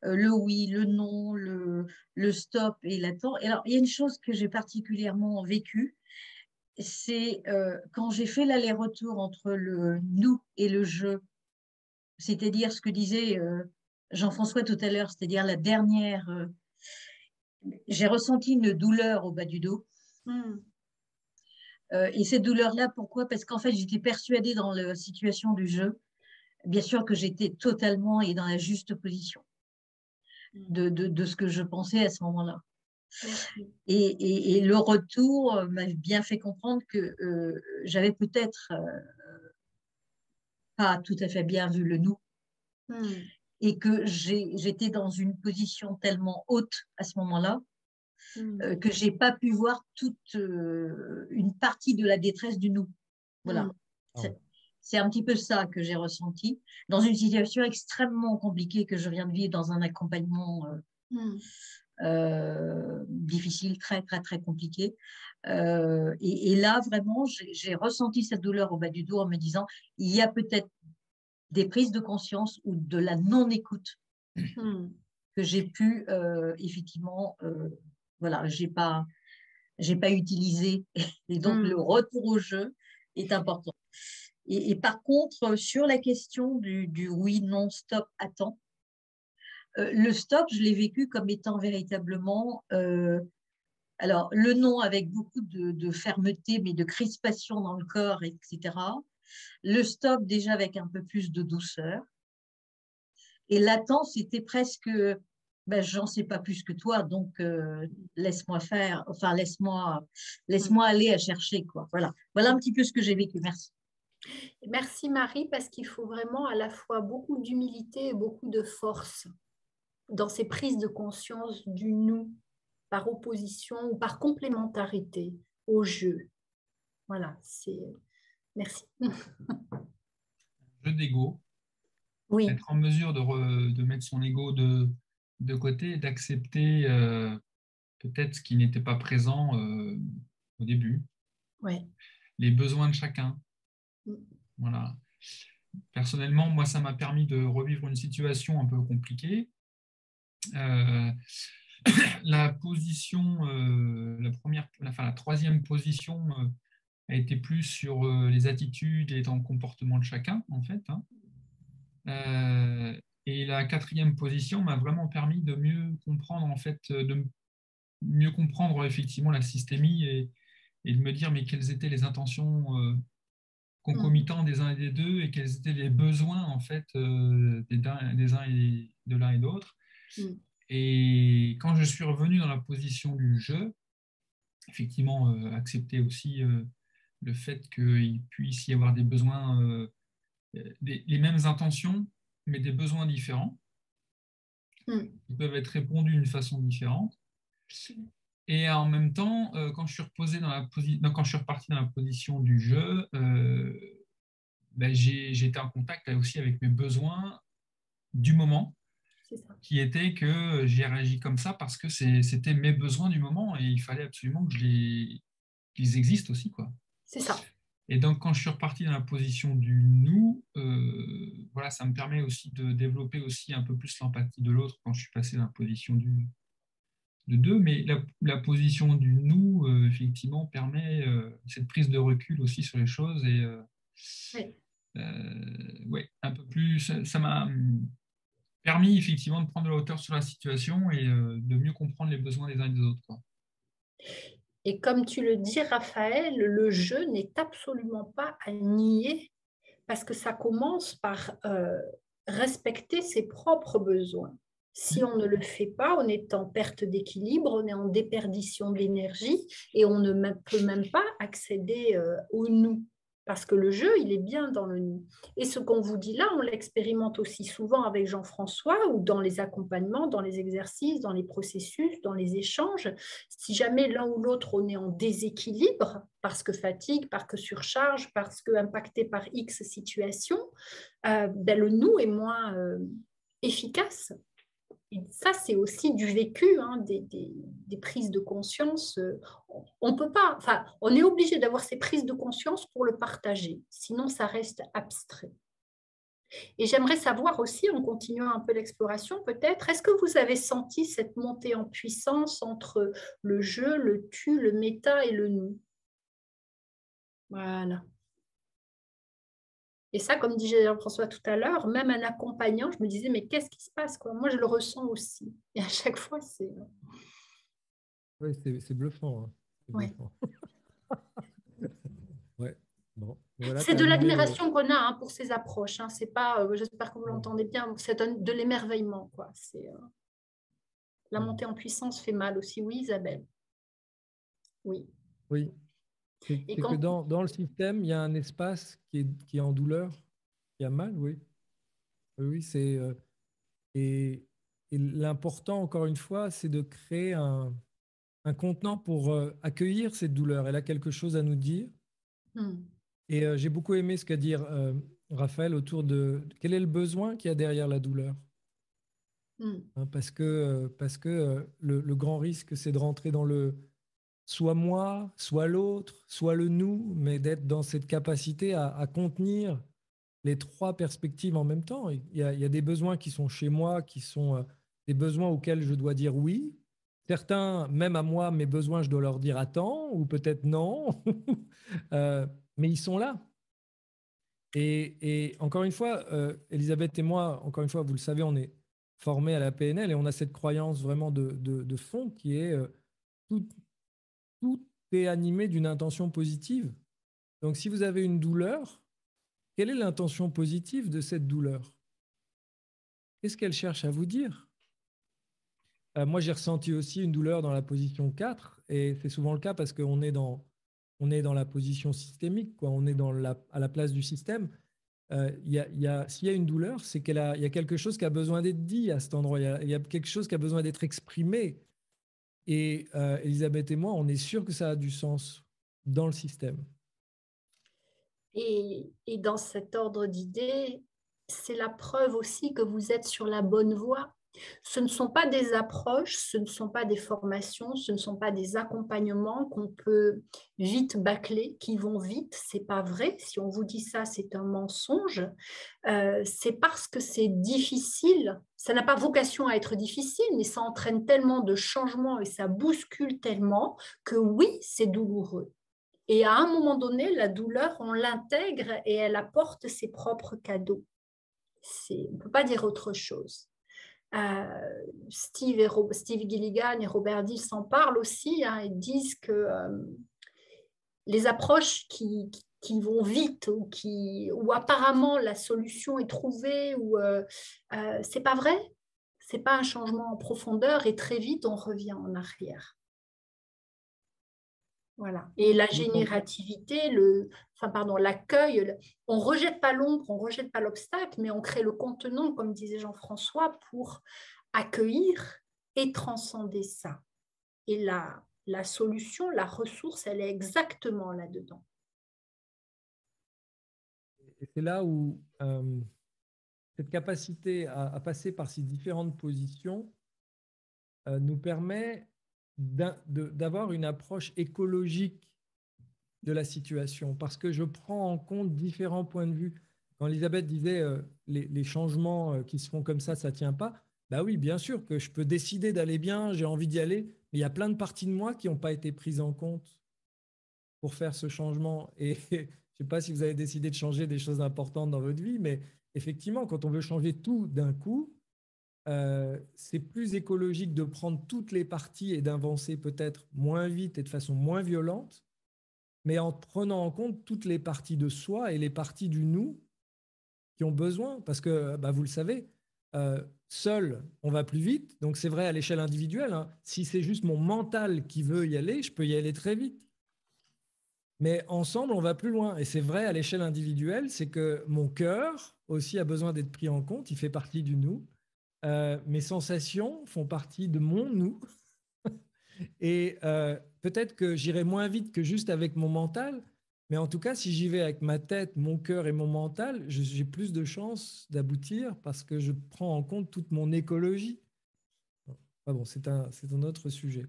le oui, le non, le stop et l'attente. Et alors, il y a une chose que j'ai particulièrement vécue, c'est quand j'ai fait l'aller-retour entre le nous et le je, c'est-à-dire ce que disait Jean-François tout à l'heure, c'est-à-dire la dernière, j'ai ressenti une douleur au bas du dos. Et cette douleur-là, pourquoi? Parce qu'en fait, j'étais persuadée dans la situation du jeu, bien sûr que j'étais totalement et dans la juste position de ce que je pensais à ce moment-là. Et le retour m'a bien fait comprendre que j'avais peut-être pas tout à fait bien vu le nous. Et que j'étais dans une position tellement haute à ce moment-là que j'ai pas pu voir toute une partie de la détresse du nous. Voilà. C'est un petit peu ça que j'ai ressenti dans une situation extrêmement compliquée que je viens de vivre dans un accompagnement difficile, très, très, très compliqué. Et là, vraiment, j'ai ressenti cette douleur au bas du dos en me disant, il y a peut-être des prises de conscience ou de la non-écoute que j'ai pu effectivement, voilà, j'ai pas utilisé. Et donc, le retour au jeu est important. Et par contre, sur la question du oui, non, stop, attends, le stop, je l'ai vécu comme étant véritablement, alors, le non avec beaucoup de fermeté, mais de crispation dans le corps, etc. Le stop déjà avec un peu plus de douceur. Et l'attente, c'était presque, ben, j'en sais pas plus que toi, donc laisse-moi faire, enfin laisse-moi aller à chercher, quoi. Voilà un petit peu ce que j'ai vécu. Merci. Merci Marie, parce qu'il faut vraiment à la fois beaucoup d'humilité et beaucoup de force dans ces prises de conscience du nous, par opposition ou par complémentarité au jeu. Voilà, c'est... Merci. Jeu d'ego. Oui. Être en mesure de mettre son ego de côté et d'accepter peut-être ce qui n'était pas présent au début. Ouais. Les besoins de chacun. Voilà. Personnellement, moi, ça m'a permis de revivre une situation un peu compliquée. La position, la troisième position a été plus sur les attitudes et le comportement de chacun, en fait. Hein. Et la quatrième position m'a vraiment permis de mieux comprendre, en fait, de mieux comprendre effectivement la systémie et de me dire mais quelles étaient les intentions concomitantes des uns et des deux et quels étaient les besoins en fait des uns et de l'un et d'autre. Et quand je suis revenu dans la position du jeu, effectivement accepter aussi le fait qu'il puisse y avoir des besoins, les mêmes intentions, mais des besoins différents. Ils peuvent être répondus d'une façon différente. Et en même temps, quand je suis reparti dans la position du jeu, ben, j'étais en contact aussi avec mes besoins du moment, qui était que j'ai réagi comme ça parce que c'était mes besoins du moment et il fallait absolument que qu'ils existent aussi, quoi. C'est ça. Et donc, quand je suis reparti dans la position du nous, voilà, ça me permet aussi de développer aussi un peu plus l'empathie de l'autre quand je suis passé dans la position de deux, mais la position du nous, effectivement, permet cette prise de recul aussi sur les choses et Oui. ouais, un peu plus, ça m'a permis effectivement de prendre de la hauteur sur la situation et de mieux comprendre les besoins des uns et des autres, quoi. Et comme tu le dis, Raphaël, le jeu n'est absolument pas à nier parce que ça commence par respecter ses propres besoins. Si on ne le fait pas, on est en perte d'équilibre, on est en déperdition d'énergie et on ne peut même pas accéder au nous. Parce que le jeu, il est bien dans le nous. Et ce qu'on vous dit là, on l'expérimente aussi souvent avec Jean-François ou dans les accompagnements, dans les exercices, dans les processus, dans les échanges. Si jamais l'un ou l'autre, on est en déséquilibre, parce que fatigue, parce que surcharge, parce que impacté par X situation, ben le nous est moins efficace. Et ça, c'est aussi du vécu, hein, des prises de conscience. On peut pas, enfin, on est obligé d'avoir ces prises de conscience pour le partager, sinon ça reste abstrait. Et j'aimerais savoir aussi, en continuant un peu l'exploration, peut-être, est-ce que vous avez senti cette montée en puissance entre le je, le tu, le méta et le nous? Voilà. Et ça, comme disait Jean-François tout à l'heure, même un accompagnant, je me disais, mais qu'est-ce qui se passe, quoi? Moi, je le ressens aussi. Et à chaque fois, c'est... Oui, c'est bluffant, hein. C'est Ouais. bluffant. Ouais. Bon. Voilà, tu C'est as de animé l'admiration qu'on a, hein, pour ces approches, hein. C'est pas, j'espère que vous Ouais. l'entendez bien, c'est de l'émerveillement, quoi. C'est, la Ouais. montée en puissance fait mal aussi. Oui, Isabelle. Oui. Oui. Et C'est que quand... dans le système, il y a un espace qui est en douleur, qui a mal, oui. Oui, oui, et, et l'important, encore une fois, c'est de créer un contenant pour accueillir cette douleur. Elle a quelque chose à nous dire. Et j'ai beaucoup aimé ce qu'a dit Raphaël autour de quel est le besoin qu'il y a derrière la douleur. Hein, parce que le grand risque, c'est de rentrer dans le soit moi, soit l'autre, soit le nous, mais d'être dans cette capacité à contenir les trois perspectives en même temps. Il y a des besoins qui sont chez moi, qui sont des besoins auxquels je dois dire oui. Certains, même à moi, mes besoins, je dois leur dire attends ou peut-être non. Mais ils sont là. Et encore une fois, Elisabeth et moi, encore une fois, vous le savez, on est formés à la PNL et on a cette croyance vraiment de fond qui est tout, tout est animé d'une intention positive. Donc si vous avez une douleur, quelle est l'intention positive de cette douleur? Qu'est-ce qu'elle cherche à vous dire? Moi, j'ai ressenti aussi une douleur dans la position 4, et c'est souvent le cas parce qu'on est on est dans la position systémique, quoi. On est à la place du système. S'il y a une douleur, c'est il y a quelque chose qui a besoin d'être dit à cet endroit. Il y a quelque chose qui a besoin d'être exprimé. Et Elisabeth et moi, on est sûr que ça a du sens dans le système. Et dans cet ordre d'idées, c'est la preuve aussi que vous êtes sur la bonne voie. Ce ne sont pas des approches, ce ne sont pas des formations, ce ne sont pas des accompagnements qu'on peut vite bâcler, qui vont vite. C'est pas vrai. Si on vous dit ça, c'est un mensonge. C'est parce que c'est difficile. Ça n'a pas vocation à être difficile, mais ça entraîne tellement de changements et ça bouscule tellement que oui, c'est douloureux. Et à un moment donné, la douleur, on l'intègre et elle apporte ses propres cadeaux. On ne peut pas dire autre chose. Steve Gilligan et Robert Dill s'en parlent aussi, hein. Ils disent que les approches qui vont vite ou apparemment la solution est trouvée, c'est pas vrai. C'est pas un changement en profondeur et très vite on revient en arrière. Voilà. Et la générativité, l'accueil, on ne rejette pas l'ombre, on ne rejette pas l'obstacle, mais on crée le contenant, comme disait Jean-François, pour accueillir et transcender ça. Et la solution, la ressource, elle est exactement là-dedans. Et c'est là où cette capacité à passer par ces différentes positions nous permet d'avoir une approche écologique de la situation, parce que je prends en compte différents points de vue. Quand Elisabeth disait les changements qui se font comme ça ne tient pas, Bah oui, bien sûr que je peux décider d'aller bien, j'ai envie d'y aller, mais il y a plein de parties de moi qui n'ont pas été prises en compte pour faire ce changement. Et je ne sais pas si vous avez décidé de changer des choses importantes dans votre vie, mais effectivement, quand on veut changer tout d'un coup, c'est plus écologique de prendre toutes les parties et d'avancer peut-être moins vite et de façon moins violente, mais en prenant en compte toutes les parties de soi et les parties du nous qui ont besoin, parce que bah, vous le savez, seul, on va plus vite. Donc c'est vrai à l'échelle individuelle, hein. Si c'est juste mon mental qui veut y aller, je peux y aller très vite. Mais ensemble, on va plus loin. Et c'est vrai à l'échelle individuelle, c'est que mon cœur aussi a besoin d'être pris en compte, il fait partie du nous. Mes sensations font partie de mon nous. Et peut-être que j'irai moins vite que juste avec mon mental, mais en tout cas, si j'y vais avec ma tête, mon cœur et mon mental, j'ai plus de chances d'aboutir parce que je prends en compte toute mon écologie. Ah bon, c'est un autre sujet.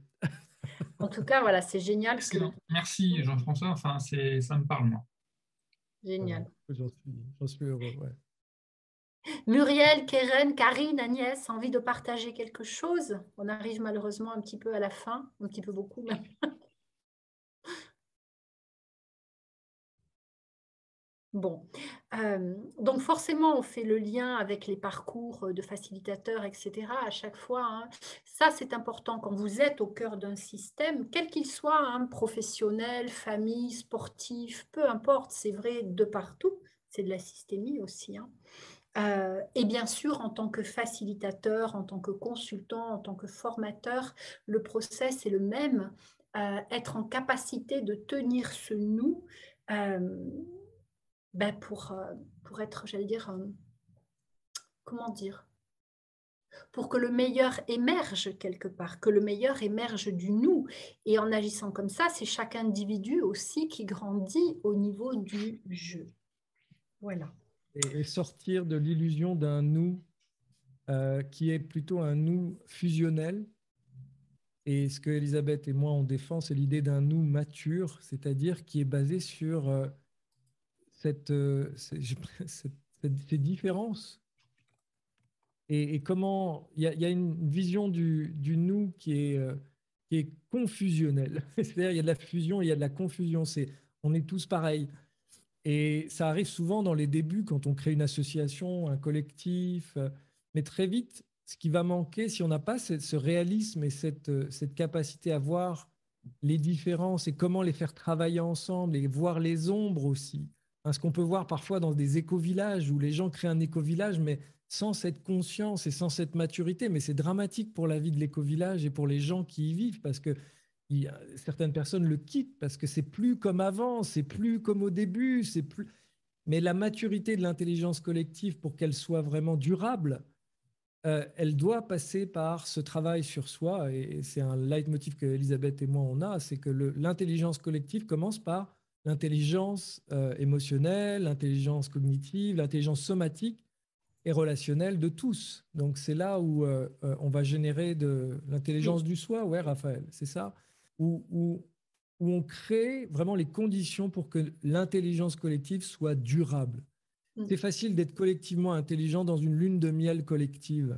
En tout cas, voilà, c'est génial. Excellent. Merci Jean-François. Enfin, ça me parle, moi. Génial. J'en suis heureux, ouais. Muriel, Keren, Karine, Agnès, envie de partager quelque chose? On arrive malheureusement un petit peu à la fin, un petit peu beaucoup même. Bon, donc forcément, on fait le lien avec les parcours de facilitateurs, etc. à chaque fois, hein. Ça, c'est important quand vous êtes au cœur d'un système, quel qu'il soit, hein, professionnel, famille, sportif, peu importe, c'est vrai de partout, c'est de la systémie aussi, hein. Et bien sûr, en tant que facilitateur, en tant que consultant, en tant que formateur, le process est le même. Être en capacité de tenir ce nous ben pour être, j'allais dire, comment dire, pour que le meilleur émerge quelque part, que le meilleur émerge du nous. Et en agissant comme ça, c'est chaque individu aussi qui grandit au niveau du jeu. Voilà. Et sortir de l'illusion d'un nous qui est plutôt un nous fusionnel. Et ce que Elisabeth et moi on défend, c'est l'idée d'un nous mature, c'est-à-dire qui est basé sur ces différences. Et comment il y a une vision du nous qui est confusionnelle. C'est-à-dire il y a de la fusion, il y a de la confusion. On est tous pareils. Et ça arrive souvent dans les débuts quand on crée une association, un collectif. Mais très vite, ce qui va manquer, si on n'a pas ce réalisme et cette capacité à voir les différences et comment les faire travailler ensemble et voir les ombres aussi. Hein, ce qu'on peut voir parfois dans des éco-villages où les gens créent un éco-village, mais sans cette conscience et sans cette maturité. Mais c'est dramatique pour la vie de l'éco-village et pour les gens qui y vivent parce que certaines personnes le quittent parce que c'est plus comme avant, c'est plus comme au début, c'est plus. Mais la maturité de l'intelligence collective, pour qu'elle soit vraiment durable, elle doit passer par ce travail sur soi. Et c'est un leitmotiv que Elisabeth et moi on a, c'est que l'intelligence collective commence par l'intelligence émotionnelle, l'intelligence cognitive, l'intelligence somatique et relationnelle de tous. Donc c'est là où on va générer de l'intelligence du soi, ouais Raphaël, c'est ça, où on crée vraiment les conditions pour que l'intelligence collective soit durable. C'est facile d'être collectivement intelligent dans une lune de miel collective,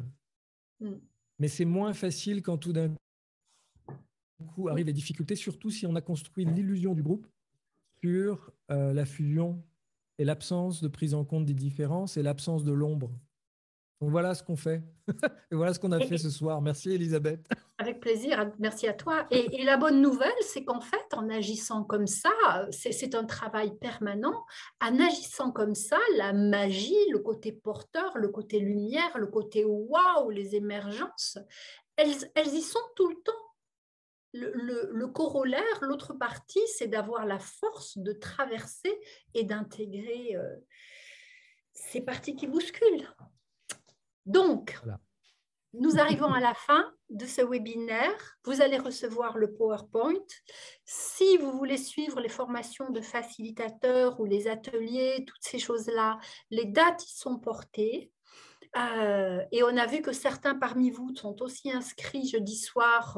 mais c'est moins facile quand tout d'un coup arrivent les difficultés, surtout si on a construit l'illusion du groupe sur la fusion et l'absence de prise en compte des différences et l'absence de l'ombre. Donc voilà ce qu'on fait. Et voilà ce qu'on a fait ce soir. Merci Elisabeth. Avec plaisir, merci à toi. Et la bonne nouvelle, c'est qu'en fait, en agissant comme ça, c'est un travail permanent. En agissant comme ça, la magie, le côté porteur, le côté lumière, le côté waouh, les émergences, elles y sont tout le temps. Le corollaire, l'autre partie, c'est d'avoir la force de traverser et d'intégrer ces parties qui bousculent. Donc, voilà. Nous arrivons à la fin de ce webinaire. Vous allez recevoir le PowerPoint. Si vous voulez suivre les formations de facilitateurs ou les ateliers, toutes ces choses-là, les dates y sont portées. Et on a vu que certains parmi vous sont aussi inscrits jeudi soir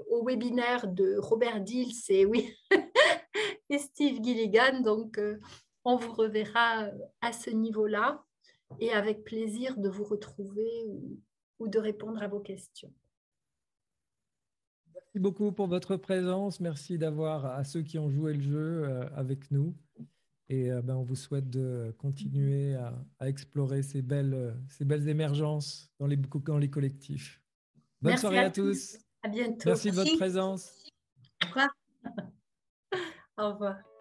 au webinaire de Robert Dills et, oui, et Steve Gilligan. Donc, on vous reverra à ce niveau-là et avec plaisir de vous retrouver ou de répondre à vos questions. Merci beaucoup pour votre présence. Merci d'avoir, à ceux qui ont joué le jeu avec nous. Et on vous souhaite de continuer à explorer ces belles émergences dans les collectifs. Bonne Merci soirée à tous. À bientôt. Merci de votre présence. Au revoir. Au revoir.